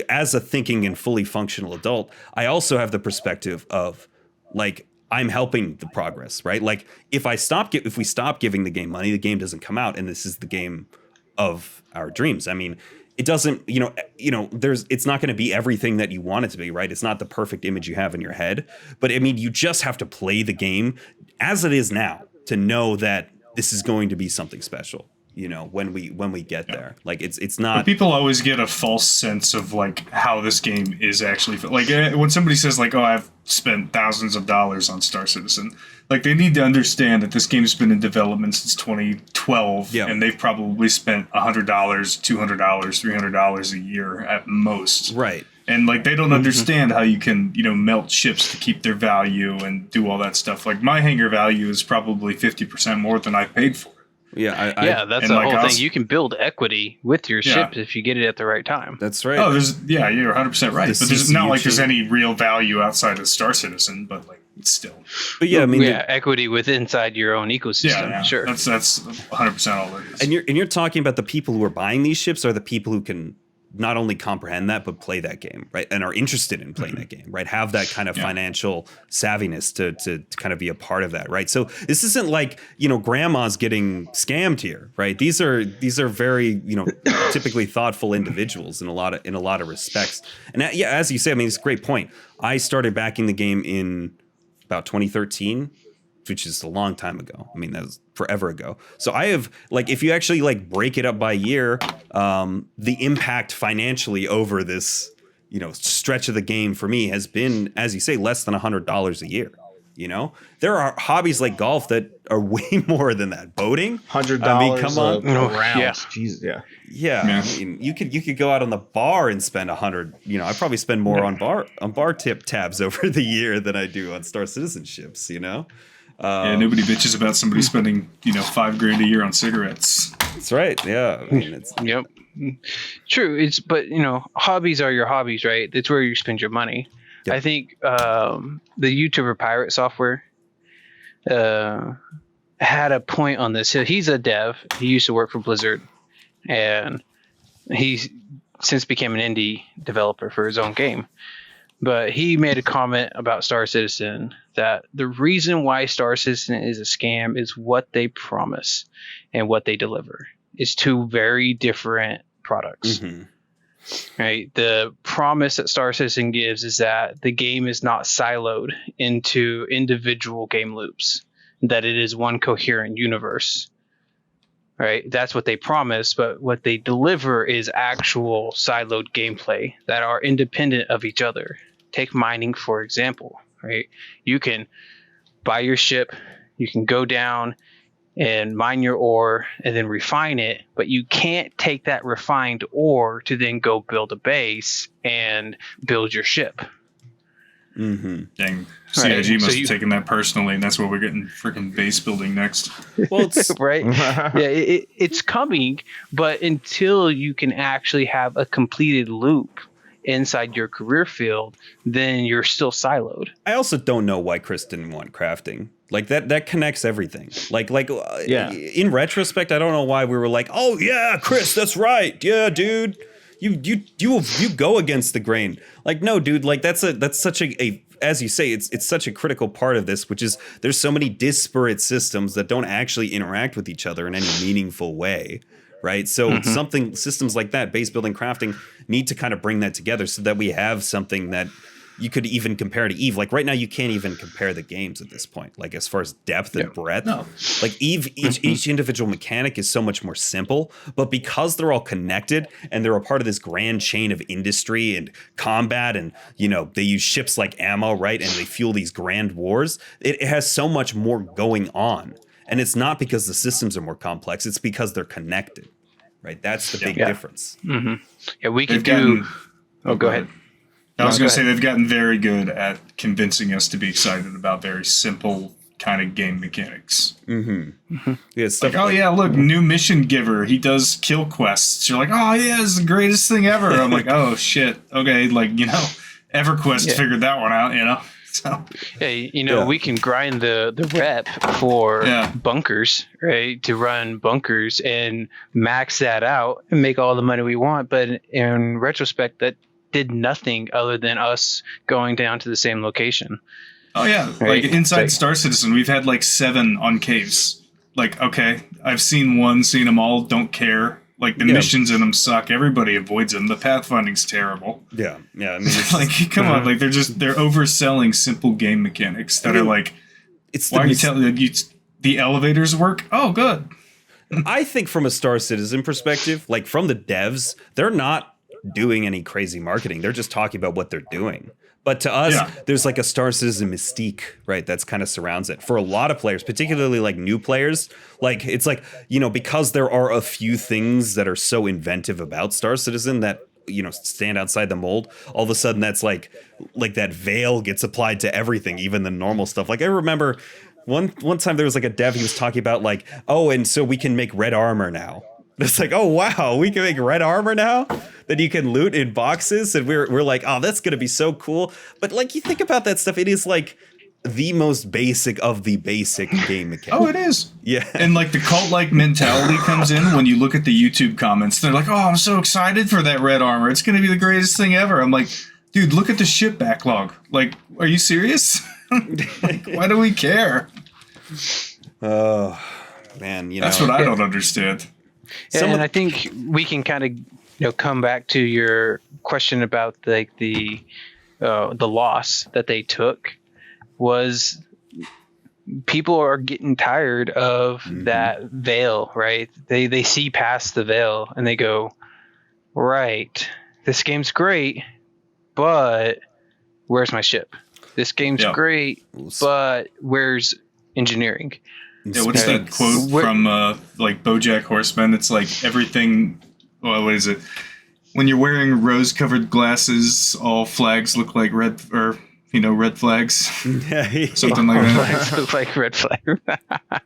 as a thinking and fully functional adult, I also have the perspective of, like, I'm helping the progress, right? Like, if we stop giving the game money, the game doesn't come out, and this is the game of our dreams. I mean, it doesn't, it's not going to be everything that you want it to be, right? It's not the perfect image you have in your head, but I mean, you just have to play the game as it is now to know that this is going to be something special, you know, when we get there. Like it's not. But people always get a false sense of like how this game is actually like when somebody says like, oh, I've spent thousands of dollars on Star Citizen. Like they need to understand that this game's been in development since 2012, and they've probably spent $100, $200, $300 a year at most. Right. And like they don't understand how you can, you know, melt ships to keep their value and do all that stuff. Like my hangar value is probably 50% more than I paid for. Yeah, that's the like whole thing. You can build equity with your ship if you get it at the right time. That's right. Oh, you're 100% right. But there's not like there's any real value outside of Star Citizen, but like it's still. But yeah, I mean, equity with inside your own ecosystem. Yeah, sure. That's 100% all it is. And you're talking about the people who are buying these ships are the people who can not only comprehend that, but play that game, right? And are interested in playing that game, right? Have that kind of financial savviness to kind of be a part of that, right? So this isn't like, you know, grandma's getting scammed here, right? These are very, you know, typically thoughtful individuals in a lot of respects. And as you say, I mean, it's a great point. I started backing the game in about 2013, which is a long time ago. I mean, that was forever ago. So I have, like, if you actually like break it up by year, the impact financially over this, you know, stretch of the game for me has been, as you say, less than $100 a year. You know, there are hobbies like golf that are way more than that. Boating, $100. I mean, come on, round. Yeah. Jesus, yeah. I mean, you could go out on the bar and spend $100. You know, I probably spend more on bar tip tabs over the year than I do on Star Citizenships. You know. Nobody bitches about somebody spending, you know, $5,000 a year on cigarettes. That's right. Yeah. I mean, it's true. But you know, hobbies are your hobbies, right? It's where you spend your money. Yep. I think the YouTuber Pirate Software had a point on this. He's a dev. He used to work for Blizzard, and he's since became an indie developer for his own game. But he made a comment about Star Citizen that the reason why Star Citizen is a scam is what they promise and what they deliver. It's two very different products. Mm-hmm. Right? The promise that Star Citizen gives is that the game is not siloed into individual game loops, that it is one coherent universe. Right? That's what they promise, but what they deliver is actual siloed gameplay that are independent of each other. Take mining, for example, right? You can buy your ship, you can go down and mine your ore and then refine it, but you can't take that refined ore to then go build a base and build your ship. Mm-hmm. Dang, CIG must have taken that personally, and that's why we're getting freaking base building next. Well, it's right. Yeah, it's coming, but until you can actually have a completed loop inside your career field, then you're still siloed. I also don't know why Chris didn't want crafting. Like that connects everything. In retrospect, I don't know why we were like, oh yeah, Chris, that's right. Yeah, dude. You go against the grain. Like, no, dude, like that's such a as you say, it's such a critical part of this, which is there's so many disparate systems that don't actually interact with each other in any meaningful way. Right. So systems like that, base building, crafting, need to kind of bring that together so that we have something that you could even compare to Eve. Like right now, you can't even compare the games at this point, like as far as depth and breadth. No. Like Eve, each individual mechanic is so much more simple, but because they're all connected and they're a part of this grand chain of industry and combat, and, you know, they use ships like ammo, right? And they fuel these grand wars. It has so much more going on. And it's not because the systems are more complex. It's because they're connected, right? That's the big difference. Mm-hmm. Yeah, we could do... go ahead. I was going to say they've gotten very good at convincing us to be excited about very simple kind of game mechanics. Mm-hmm. Mm-hmm. Yeah, like, oh yeah, look, new mission giver. He does kill quests. You're like, oh yeah, it's the greatest thing ever. I'm like, oh shit. Okay, like, you know, EverQuest figured that one out, you know? So, we can grind the rep for bunkers, right? To run bunkers and max that out and make all the money we want. But in retrospect, that did nothing other than us going down to the same location. Oh yeah, right? Like inside Star Citizen, we've had like 7 on caves. Like, okay, I've seen them all, don't care. Like the missions in them suck. Everybody avoids them. The pathfinding's terrible. Yeah. I mean, like, come on, like they're overselling simple game mechanics that are like, why are you telling you the elevators work? Oh, good. I think from a Star Citizen perspective, like from the devs, they're not doing any crazy marketing. They're just talking about what they're doing. But to us, there's like a Star Citizen mystique, right? That's kind of surrounds it. For a lot of players, particularly like new players, like it's like, you know, because there are a few things that are so inventive about Star Citizen that, you know, stand outside the mold, all of a sudden that's like that veil gets applied to everything, even the normal stuff. Like I remember one time there was like a dev, he was talking about like, oh, and so we can make red armor now. It's like, oh wow, we can make red armor now that you can loot in boxes, and we're like, oh, that's gonna be so cool. But like, you think about that stuff, it is like the most basic of the basic game mechanics. Oh, it is. Yeah. And like the cult-like mentality comes in when you look at the YouTube comments. They're like, oh, I'm so excited for that red armor. It's gonna be the greatest thing ever. I'm like, dude, look at the ship backlog. Like, are you serious? Like, why do we care? Oh man, you know, that's what I don't understand. Yeah, and I think we can kind of come back to your question about like the loss that they took was people are getting tired of that veil, right? They see past the veil and they go, right, this game's great, but where's my ship? This game's great, but where's engineering? Yeah, what's that quote from like BoJack Horseman? It's like everything. Well, what is it? When you're wearing rose-covered glasses, all flags look like red, or red flags. Something like that. Flags look like red flag.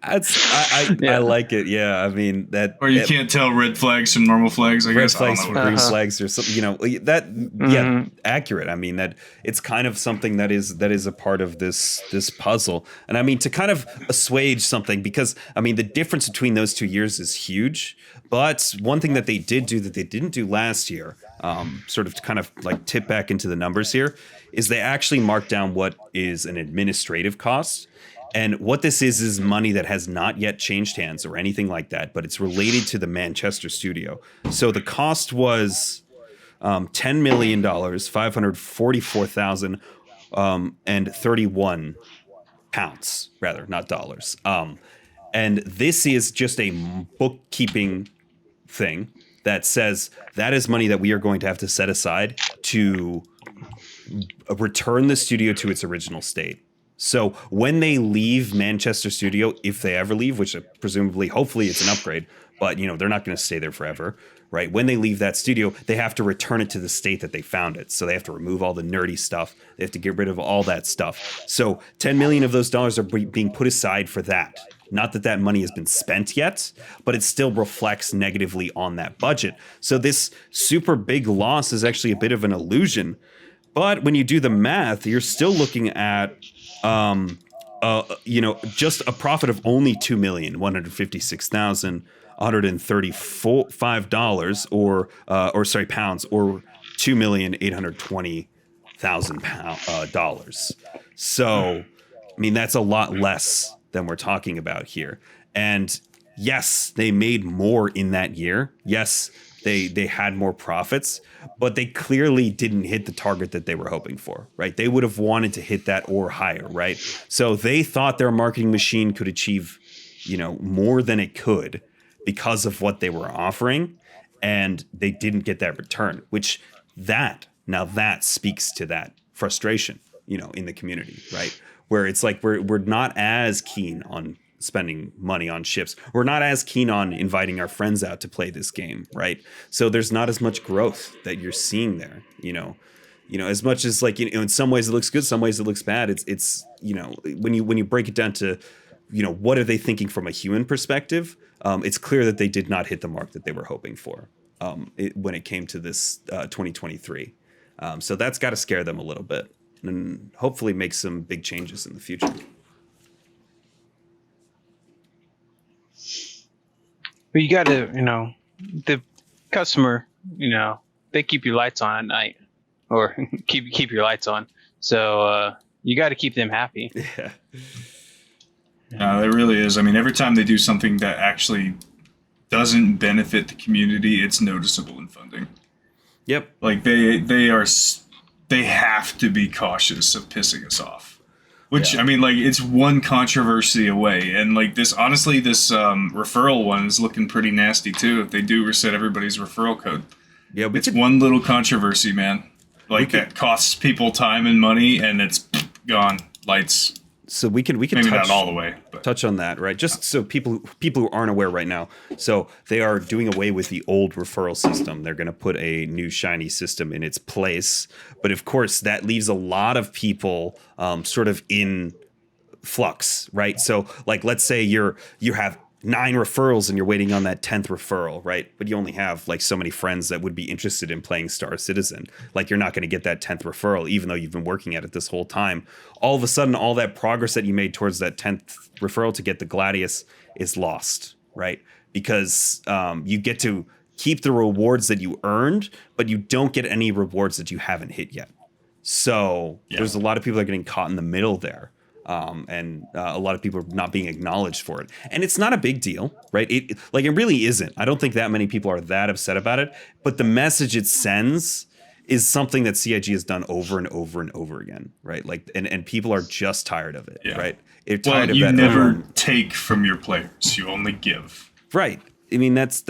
I like it. Yeah, I mean that. Or you can't tell red flags from normal flags. I guess. Red flags from green flags, or something. You know that. Yeah, accurate. I mean that it's kind of something that is a part of this puzzle. And I mean to kind of assuage something, because I mean the difference between those 2 years is huge. But one thing that they did do that they didn't do last year, sort of to kind of like tip back into the numbers here, is they actually marked down what is an administrative cost. And what this is money that has not yet changed hands or anything like that, but it's related to the Manchester studio. So the cost was $10 million, $544,000, and 31 pounds, rather, not dollars. And this is just a bookkeeping thing that says that is money that we are going to have to set aside to return the studio to its original state. So when they leave Manchester Studio, if they ever leave, which presumably, hopefully it's an upgrade, but they're not going to stay there forever, right? When they leave that studio, they have to return it to the state that they found it. So they have to remove all the nerdy stuff. They have to get rid of all that stuff. So 10 million of those dollars are being put aside for that. Not that that money has been spent yet, but it still reflects negatively on that budget. So this super big loss is actually a bit of an illusion. But when you do the math, you're still looking at, just a profit of only $2,156,135 pounds, or $2,820,000 dollars. So, I mean, that's a lot less than we're talking about here. And yes, they made more in that year. Yes, they had more profits, but they clearly didn't hit the target that they were hoping for, right? They would have wanted to hit that or higher, right? So they thought their marketing machine could achieve, more than it could because of what they were offering, and they didn't get that return, which that speaks to that frustration, in the community, right? Where it's like we're not as keen on spending money on ships. We're not as keen on inviting our friends out to play this game, right? So there's not as much growth that you're seeing there, as much as like, in some ways it looks good, some ways it looks bad. It's when you break it down to, what are they thinking from a human perspective? It's clear that they did not hit the mark that they were hoping for when it came to this 2023. So that's got to scare them a little bit, and hopefully make some big changes in the future. But you got to, the customer, they keep your lights on at night, or keep your lights on. So you got to keep them happy. Yeah. It really is. I mean, every time they do something that actually doesn't benefit the community, it's noticeable in funding. Yep. Like they have to be cautious of pissing us off. Which, I mean, like, it's one controversy away. And, like, this referral one is looking pretty nasty, too, if they do reset everybody's referral code. Yeah, it's one little controversy, man. Like, that costs people time and money, and it's gone. Lights. So we can maybe touch, not all the way, but touch on that, right? Just so people who aren't aware right now. So they are doing away with the old referral system. They're going to put a new shiny system in its place. But of course, that leaves a lot of people sort of in flux, right? So like, let's say you have 9 referrals and you're waiting on that 10th referral, right? But you only have like so many friends that would be interested in playing Star Citizen. Like you're not going to get that 10th referral, even though you've been working at it this whole time. All of a sudden, all that progress that you made towards that 10th referral to get the Gladius is lost, right? Because you get to keep the rewards that you earned, but you don't get any rewards that you haven't hit yet. So there's a lot of people that are getting caught in the middle there. And a lot of people are not being acknowledged for it. And it's not a big deal, right? It really isn't. I don't think that many people are that upset about it. But the message it sends is something that CIG has done over and over and over again, right? Like, and people are just tired of it, right? They're tired of you that. never take from your players. You only give. Right. I mean, that's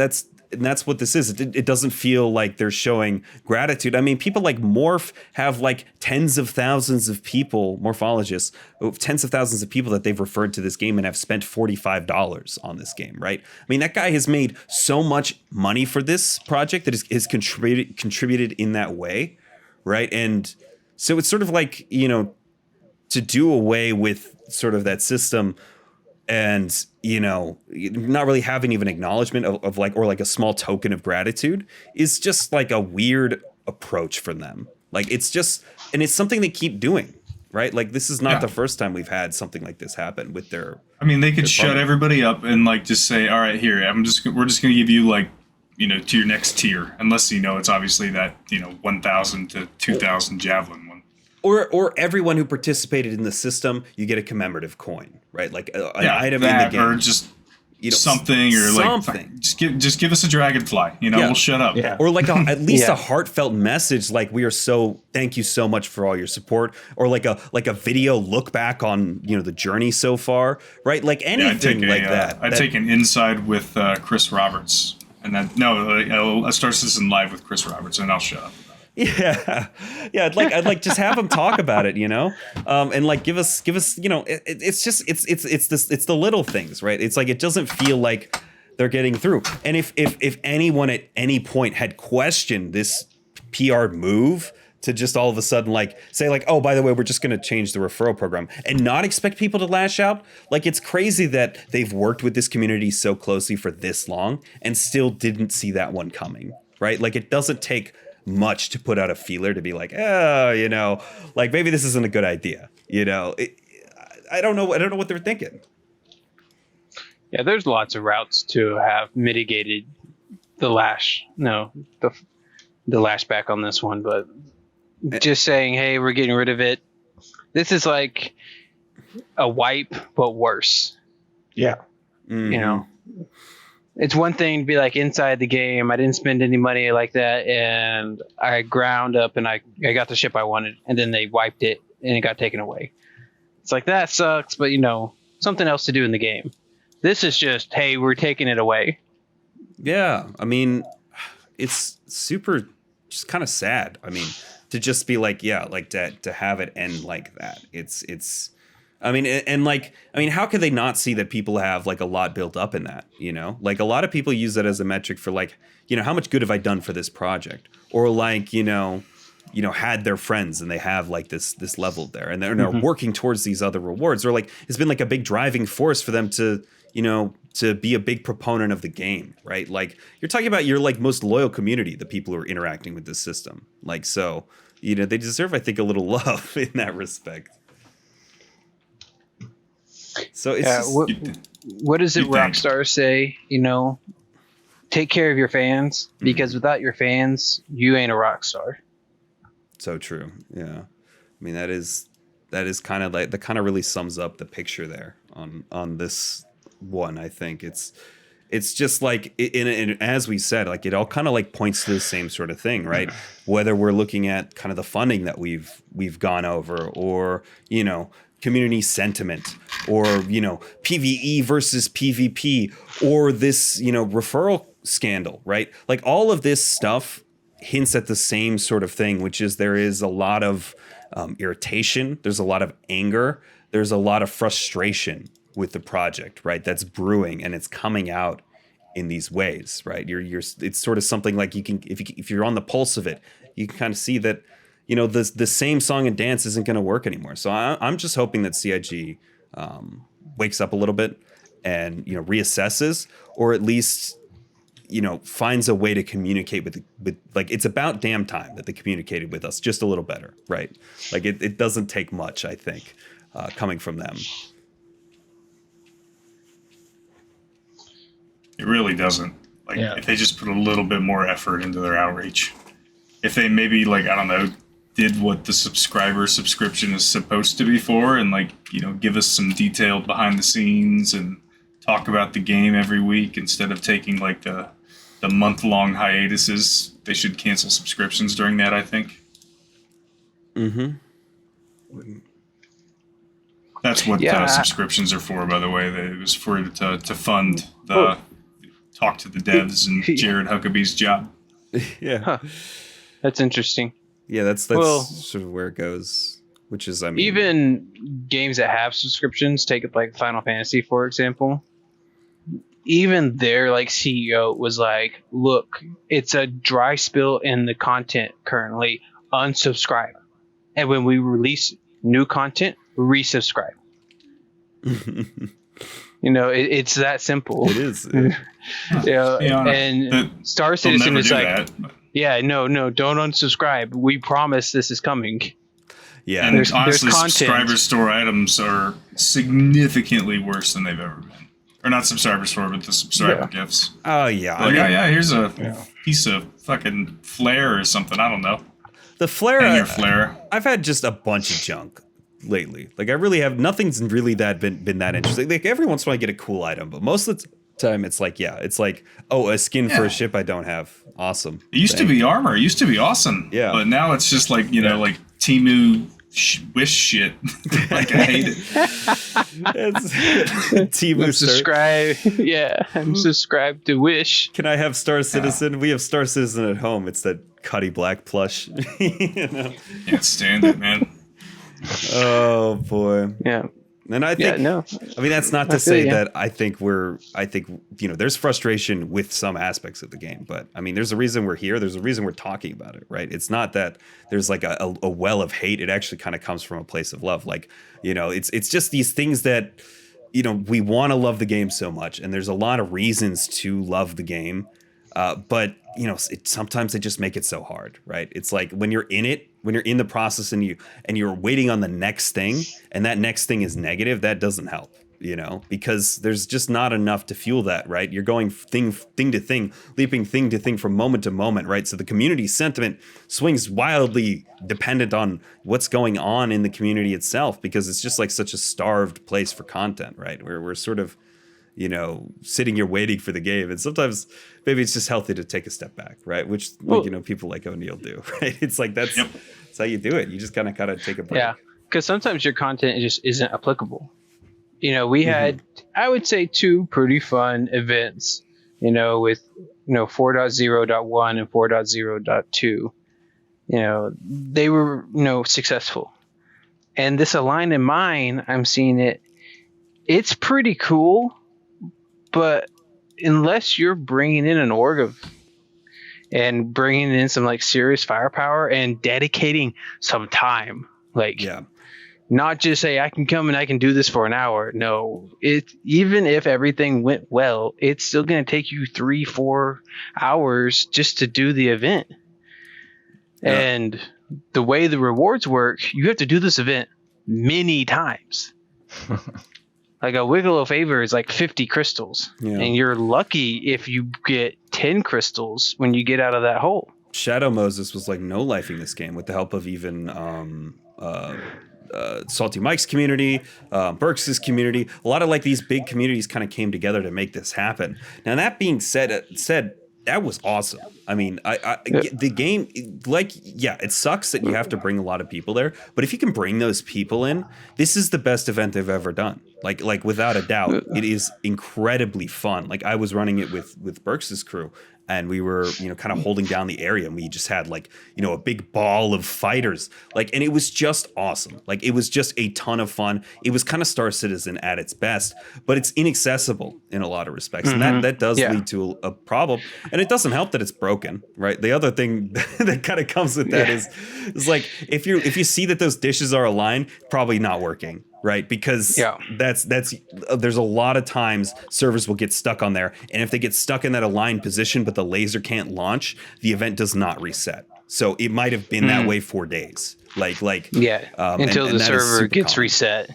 what this is. It doesn't feel like they're showing gratitude. I mean, people like Morph have like tens of thousands of people, morphologists, tens of thousands of people that they've referred to this game and have spent $45 on this game, right? I mean, that guy has made so much money for this project that is contributed in that way, right? And so it's sort of like, to do away with sort of that system and not really having even acknowledgement of like, or like a small token of gratitude is just like a weird approach from them. Like it's just, and it's something they keep doing, right? Like this is not the first time we've had something like this happen with their. I mean, they could shut everybody up and like just say, all right, here, we're just going to give you like, to your next tier, unless it's obviously that 1,000 to 2,000 javelin one. Or everyone who participated in the system, you get a commemorative coin, right? Like an item in the game, or just something, or something. Like just give us a dragonfly. We'll shut up. Yeah. Or like at least a heartfelt message, like thank you so much for all your support, or like a video look back on the journey so far, right? Like anything that. I'd take an inside with Chris Roberts, and then a Star Citizen live with Chris Roberts, and I'll shut up. Yeah. I'd like just have them talk about it, and like give us, it's the little things, right? It's like, it doesn't feel like they're getting through. And if anyone at any point had questioned this PR move to just all of a sudden like say like, oh, by the way, we're just going to change the referral program and not expect people to lash out. Like, it's crazy that they've worked with this community so closely for this long and still didn't see that one coming, right? Like, it doesn't take much to put out a feeler to be like, like maybe this isn't a good idea. I don't know what they're thinking. Yeah, there's lots of routes to have mitigated the lash. No, the lash back on this one, but just saying, hey, we're getting rid of it. This is like a wipe, but worse. Yeah. Mm-hmm. It's one thing to be like inside the game, I didn't spend any money like that, and I ground up and I got the ship I wanted, and then they wiped it and it got taken away. It's like, that sucks, but something else to do in the game. This is just, hey, we're taking it away. Yeah, I mean, it's super just kind of sad. I mean, to just be like, to have it end like that. It's I mean, how could they not see that people have like a lot built up in that, Like, a lot of people use that as a metric for like, how much good have I done for this project? Or like, had their friends and they have like this level there and they're working towards these other rewards, or like it's been like a big driving force for them to, to be a big proponent of the game, right? Like, you're talking about your like most loyal community, the people who are interacting with this system. Like, so, they deserve, I think, a little love in that respect. So it's what does it Rockstar say? Take care of your fans, because without your fans, you ain't a rock star. So true. Yeah. I mean, that is kind of like, that kind of really sums up the picture there on this one. I think it's just like, as we said, like, it all kind of like points to the same sort of thing, right? Whether we're looking at kind of the funding that we've gone over, or, community sentiment, or PvE versus PvP, or this referral scandal, right? Like all of this stuff hints at the same sort of thing, which is there is a lot of irritation, there's a lot of anger, there's a lot of frustration with the project, right? That's brewing and it's coming out in these ways, right? It's sort of something like you can, if you're on the pulse of it, you can kind of see that the same song and dance isn't going to work anymore. So I'm just hoping that CIG wakes up a little bit and reassesses, or at least finds a way to communicate with like, it's about damn time that they communicated with us just a little better, right? Like it doesn't take much, I think, coming from them. It really doesn't. Like if they just put a little bit more effort into their outreach, if they maybe did what the subscription is supposed to be for, and give us some detailed behind the scenes and talk about the game every week instead of taking the month-long hiatuses. They should cancel subscriptions during that, I think. That's what subscriptions are for, by the way. It was for to fund the talk to the devs and Jared Huckabee's job. Yeah. Huh. That's interesting. Yeah, that's sort of where it goes, which is, even games that have subscriptions, take it like Final Fantasy, for example. Even their CEO was like, look, it's a dry spill in the content currently, unsubscribe. And when we release new content, resubscribe. It's that simple. It is. And Star Citizen is like, no, don't unsubscribe. We promise this is coming. Yeah, and honestly, subscriber store items are significantly worse than they've ever been. Or not subscriber store, but the subscriber gifts. Oh yeah, here's a piece of fucking flare or something. I don't know. The flare. And your flare. I've had just a bunch of junk lately. Like I really have. Nothing's really been that interesting. Like every once in a while I get a cool item, but most of the time it's like a skin for a ship I don't have. Awesome. It used to be armor. It used to be awesome. Yeah. But now it's just like Temu wish shit. I hate it. Temu subscribe. Yeah, I'm subscribed to Wish. Can I have Star Citizen? We have Star Citizen at home. It's that Cuddy Black plush. Can't stand it, man. Oh boy. Yeah. And I think, that's not to say that I think there's frustration with some aspects of the game, but there's a reason we're here. There's a reason we're talking about it, right? It's not that there's like a well of hate. It actually kind of comes from a place of love. It's just these things that, we want to love the game so much, and there's a lot of reasons to love the game. But sometimes they just make it so hard, right? It's like when you're in it, when you're in the process and you're waiting on the next thing, and that next thing is negative, that doesn't help, because there's just not enough to fuel that, right? You're going thing to thing, leaping thing to thing from moment to moment, right? So the community sentiment swings wildly dependent on what's going on in the community itself, because it's just like such a starved place for content, right? We're sort of sitting here waiting for the game. And sometimes maybe it's just healthy to take a step back, right? Which, people like O'Neill do, right? It's like, that's how you do it. You just kind of gotta take a break. Yeah, because sometimes your content just isn't applicable. We had, I would say, 2 pretty fun events, with, 4.0.1 and 4.0.2. They were, successful. And this Align in Mine, I'm seeing it's pretty cool. But unless you're bringing in an org and bringing in some serious firepower and dedicating some time, not just say I can come and I can do this for an hour. No, even if everything went well, it's still going to take you 3-4 hours just to do the event. Yeah. And the way the rewards work, you have to do this event many times. Like a wiggle of favor is like 50 crystals. Yeah. And you're lucky if you get 10 crystals when you get out of that hole. Shadow Moses was no-lifing this game with the help of even Salty Mike's community, Burks' community. A lot of these big communities kind of came together to make this happen. Now, that being said, that was awesome. I mean, the game, it sucks that you have to bring a lot of people there, but if you can bring those people in, this is the best event they've ever done. Like without a doubt, it is incredibly fun. Like I was running it with Burks' crew, and we were, kind of holding down the area, and we just had a big ball of fighters, and it was just awesome. Like it was just a ton of fun. It was kind of Star Citizen at its best, but it's inaccessible in a lot of respects, and that does lead to a problem. And it doesn't help that it's broken, right? The other thing that kind of comes with that is if you see that those dishes are aligned, probably not working. Right, because that's there's a lot of times servers will get stuck on there, and if they get stuck in that aligned position, but the laser can't launch, the event does not reset. So it might have been that way for days, until the server gets reset.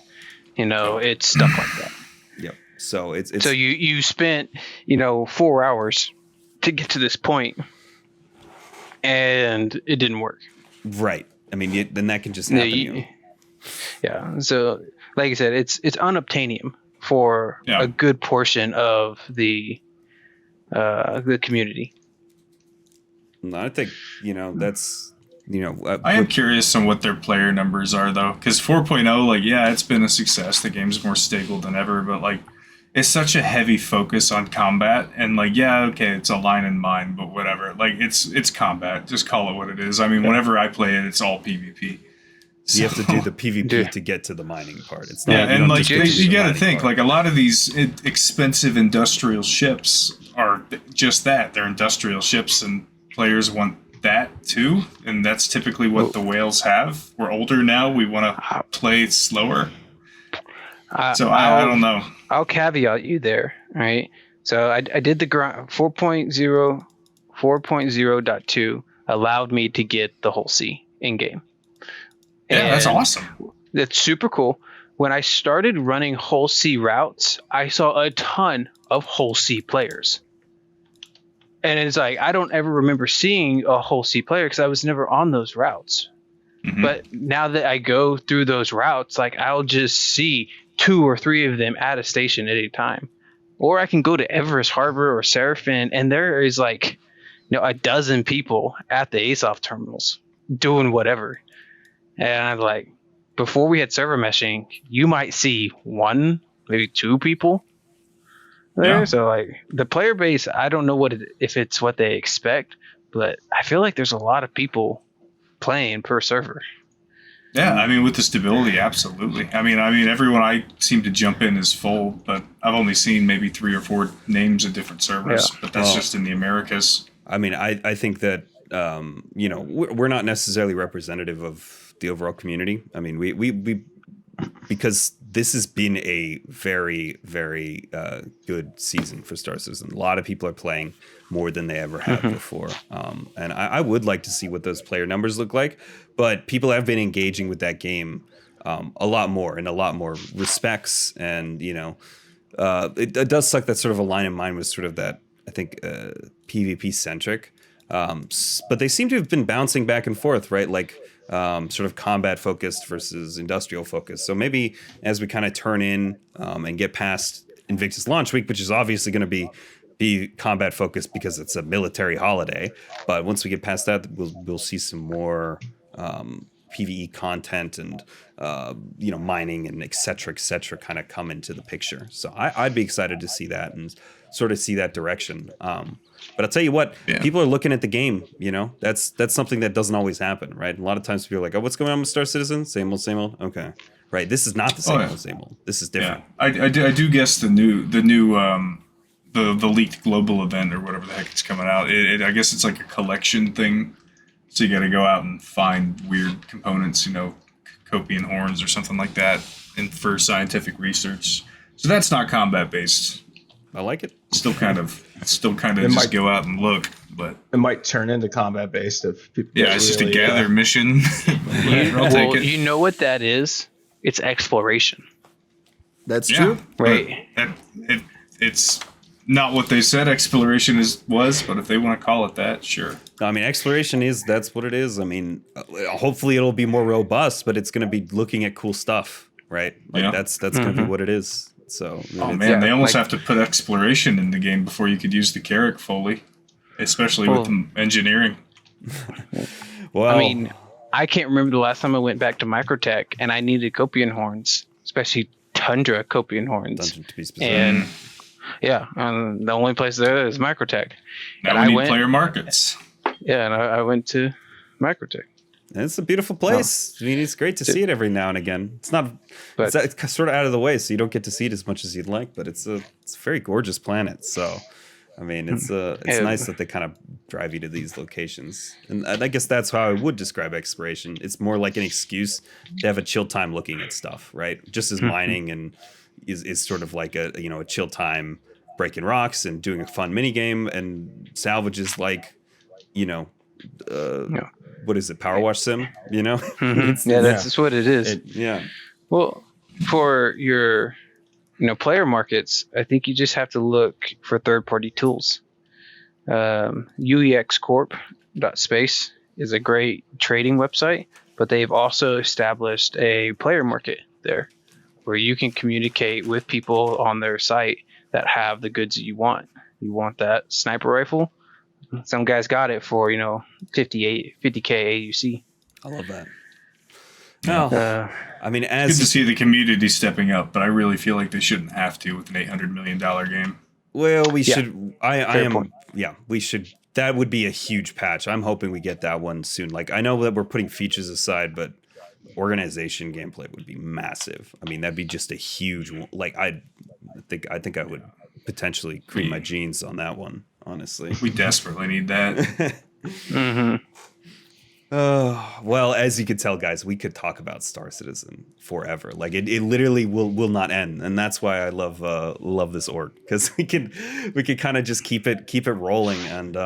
It's stuck like that. Yep. So it's so you spent 4 hours to get to this point, and it didn't work. Right. I mean, then that can just happen. Yeah. So, like I said, it's unobtainium for a good portion of the community. I think that's I am curious on what their player numbers are though, because 4.0, it's been a success. The game's more stable than ever, but it's such a heavy focus on combat, and it's a line in mind, but whatever. It's combat. Just call it what it is. I mean, whenever I play it, it's all PvP. So, you have to do the PvP to get to the mining part. It's not, and you got to think a lot of these expensive industrial ships are just that. They're industrial ships, and players want that too, and that's typically what the whales have. We're older now. We want to play slower. So I don't know. I'll caveat you there, right? So I did the 4.0.2 allowed me to get the whole sea in game. Yeah, that's awesome. That's super cool. When I started running whole sea routes, I saw a ton of whole sea players. And it's I don't ever remember seeing a whole sea player because I was never on those routes. Mm-hmm. But now that I go through those routes, I'll just see 2 or 3 of them at a station at a time. Or I can go to Everest Harbor or Seraphin, and there is a dozen people at the ASOF terminals doing whatever. And I'm before we had server meshing, you might see 1, maybe 2 people there. Yeah. So the player base, I don't know if it's what they expect, but I feel like there's a lot of people playing per server. Yeah, I mean, with the stability, absolutely. I mean, everyone I seem to jump in is full, but I've only seen maybe 3 or 4 names of different servers, but that's just in the Americas. I mean, I think that we're not necessarily representative of the overall community. I mean, we because this has been a very, very good season for Star Citizen. A lot of people are playing more than they ever have before. And I would like to see what those player numbers look like, but people have been engaging with that game a lot more in a lot more respects. And, it does suck that sort of a line in mind was sort of that, I think, PvP centric. But they seem to have been bouncing back and forth, right? Sort of combat focused versus industrial focused. So maybe as we kind of turn in and get past Invictus launch week, which is obviously going to be combat focused because it's a military holiday, but once we get past that, we'll see some more PvE content and mining and et cetera kind of come into the picture. So I'd be excited to see that and sort of see that direction. But I'll tell you what, people are looking at the game, that's something that doesn't always happen, right? A lot of times people are like, oh, what's going on with Star Citizen? Same old. Okay. Right. This is not the same old. This is different. Yeah. I do guess the new the leaked global event or whatever the heck is coming out. I guess it's like a collection thing. So you got to go out and find weird components, Copian horns or something like that, and for scientific research. So that's not combat based. I like it. Still kind of just go out and look, but it might turn into combat based if people. Yeah, it's really, just a gather mission. I'll take it. You know what that is? It's exploration. That's true, right? It's not what they said exploration was, but if they want to call it that, sure. I mean, exploration that's what it is. I mean, hopefully it'll be more robust, but it's going to be looking at cool stuff, right? That's going to be what it is. So, they almost have to put exploration in the game before you could use the Carrick Foley. especially with the engineering. Well, I mean, I can't remember the last time I went back to Microtech and I needed Copian horns, especially Tundra Copian horns. Dungeon to be specific. And yeah, the only place there is Microtech. Now and we need player markets. Yeah, and I went to Microtech. It's a beautiful place. I mean, it's great to see it every now and again. It's not, it's sort of out of the way, so you don't get to see it as much as you'd like. But it's a very gorgeous planet. So, I mean, it's nice that they kind of drive you to these locations. And I guess that's how I would describe exploration. It's more like an excuse to have a chill time looking at stuff, right? Just as mining and is sort of like a chill time breaking rocks and doing a fun mini game, and salvage is like, what is it? Power wash sim, That's what it is. Well, for your, player markets, I think you just have to look for third-party tools. UEXcorp.space is a great trading website, but they've also established a player market there where you can communicate with people on their site that have the goods that you want. You want that sniper rifle? Some guys got it for, 50K AUC. I love that. No, I mean, good to see the community stepping up, but I really feel like they shouldn't have to with an $800 million game. Well, we should. We should. That would be a huge patch. I'm hoping we get that one soon. Like, I know that we're putting features aside, but organization gameplay would be massive. I mean, that'd be just a huge one. Like, I think I would potentially cream my jeans on that one. Honestly, we desperately need that. Well, as you can tell, guys, we could talk about Star Citizen forever. Like it literally will not end, and that's why I love this org, because we could kind of just keep it rolling. And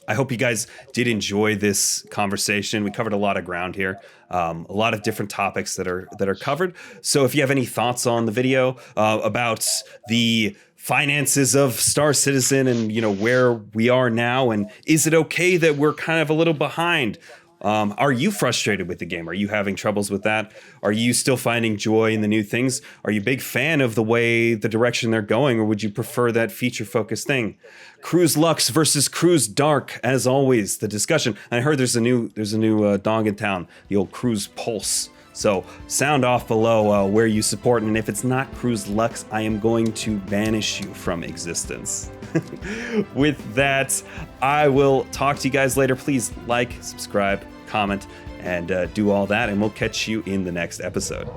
I hope you guys did enjoy this conversation. We covered a lot of ground here, a lot of different topics that are covered. So if you have any thoughts on the video about the finances of Star Citizen and where we are now, and is it okay that we're kind of a little behind? Are you frustrated with the game? Are you having troubles with that? Are you still finding joy in the new things? Are you a big fan of the direction they're going, or would you prefer that feature-focused thing? Cruise Lux versus Cruise Dark, as always, the discussion. And I heard there's a new dog in town, the old Cruise Pulse. So sound off below where you support, and if it's not Cruise Lux, I am going to banish you from existence. With that, I will talk to you guys later. Please like, subscribe, comment, and do all that, and we'll catch you in the next episode.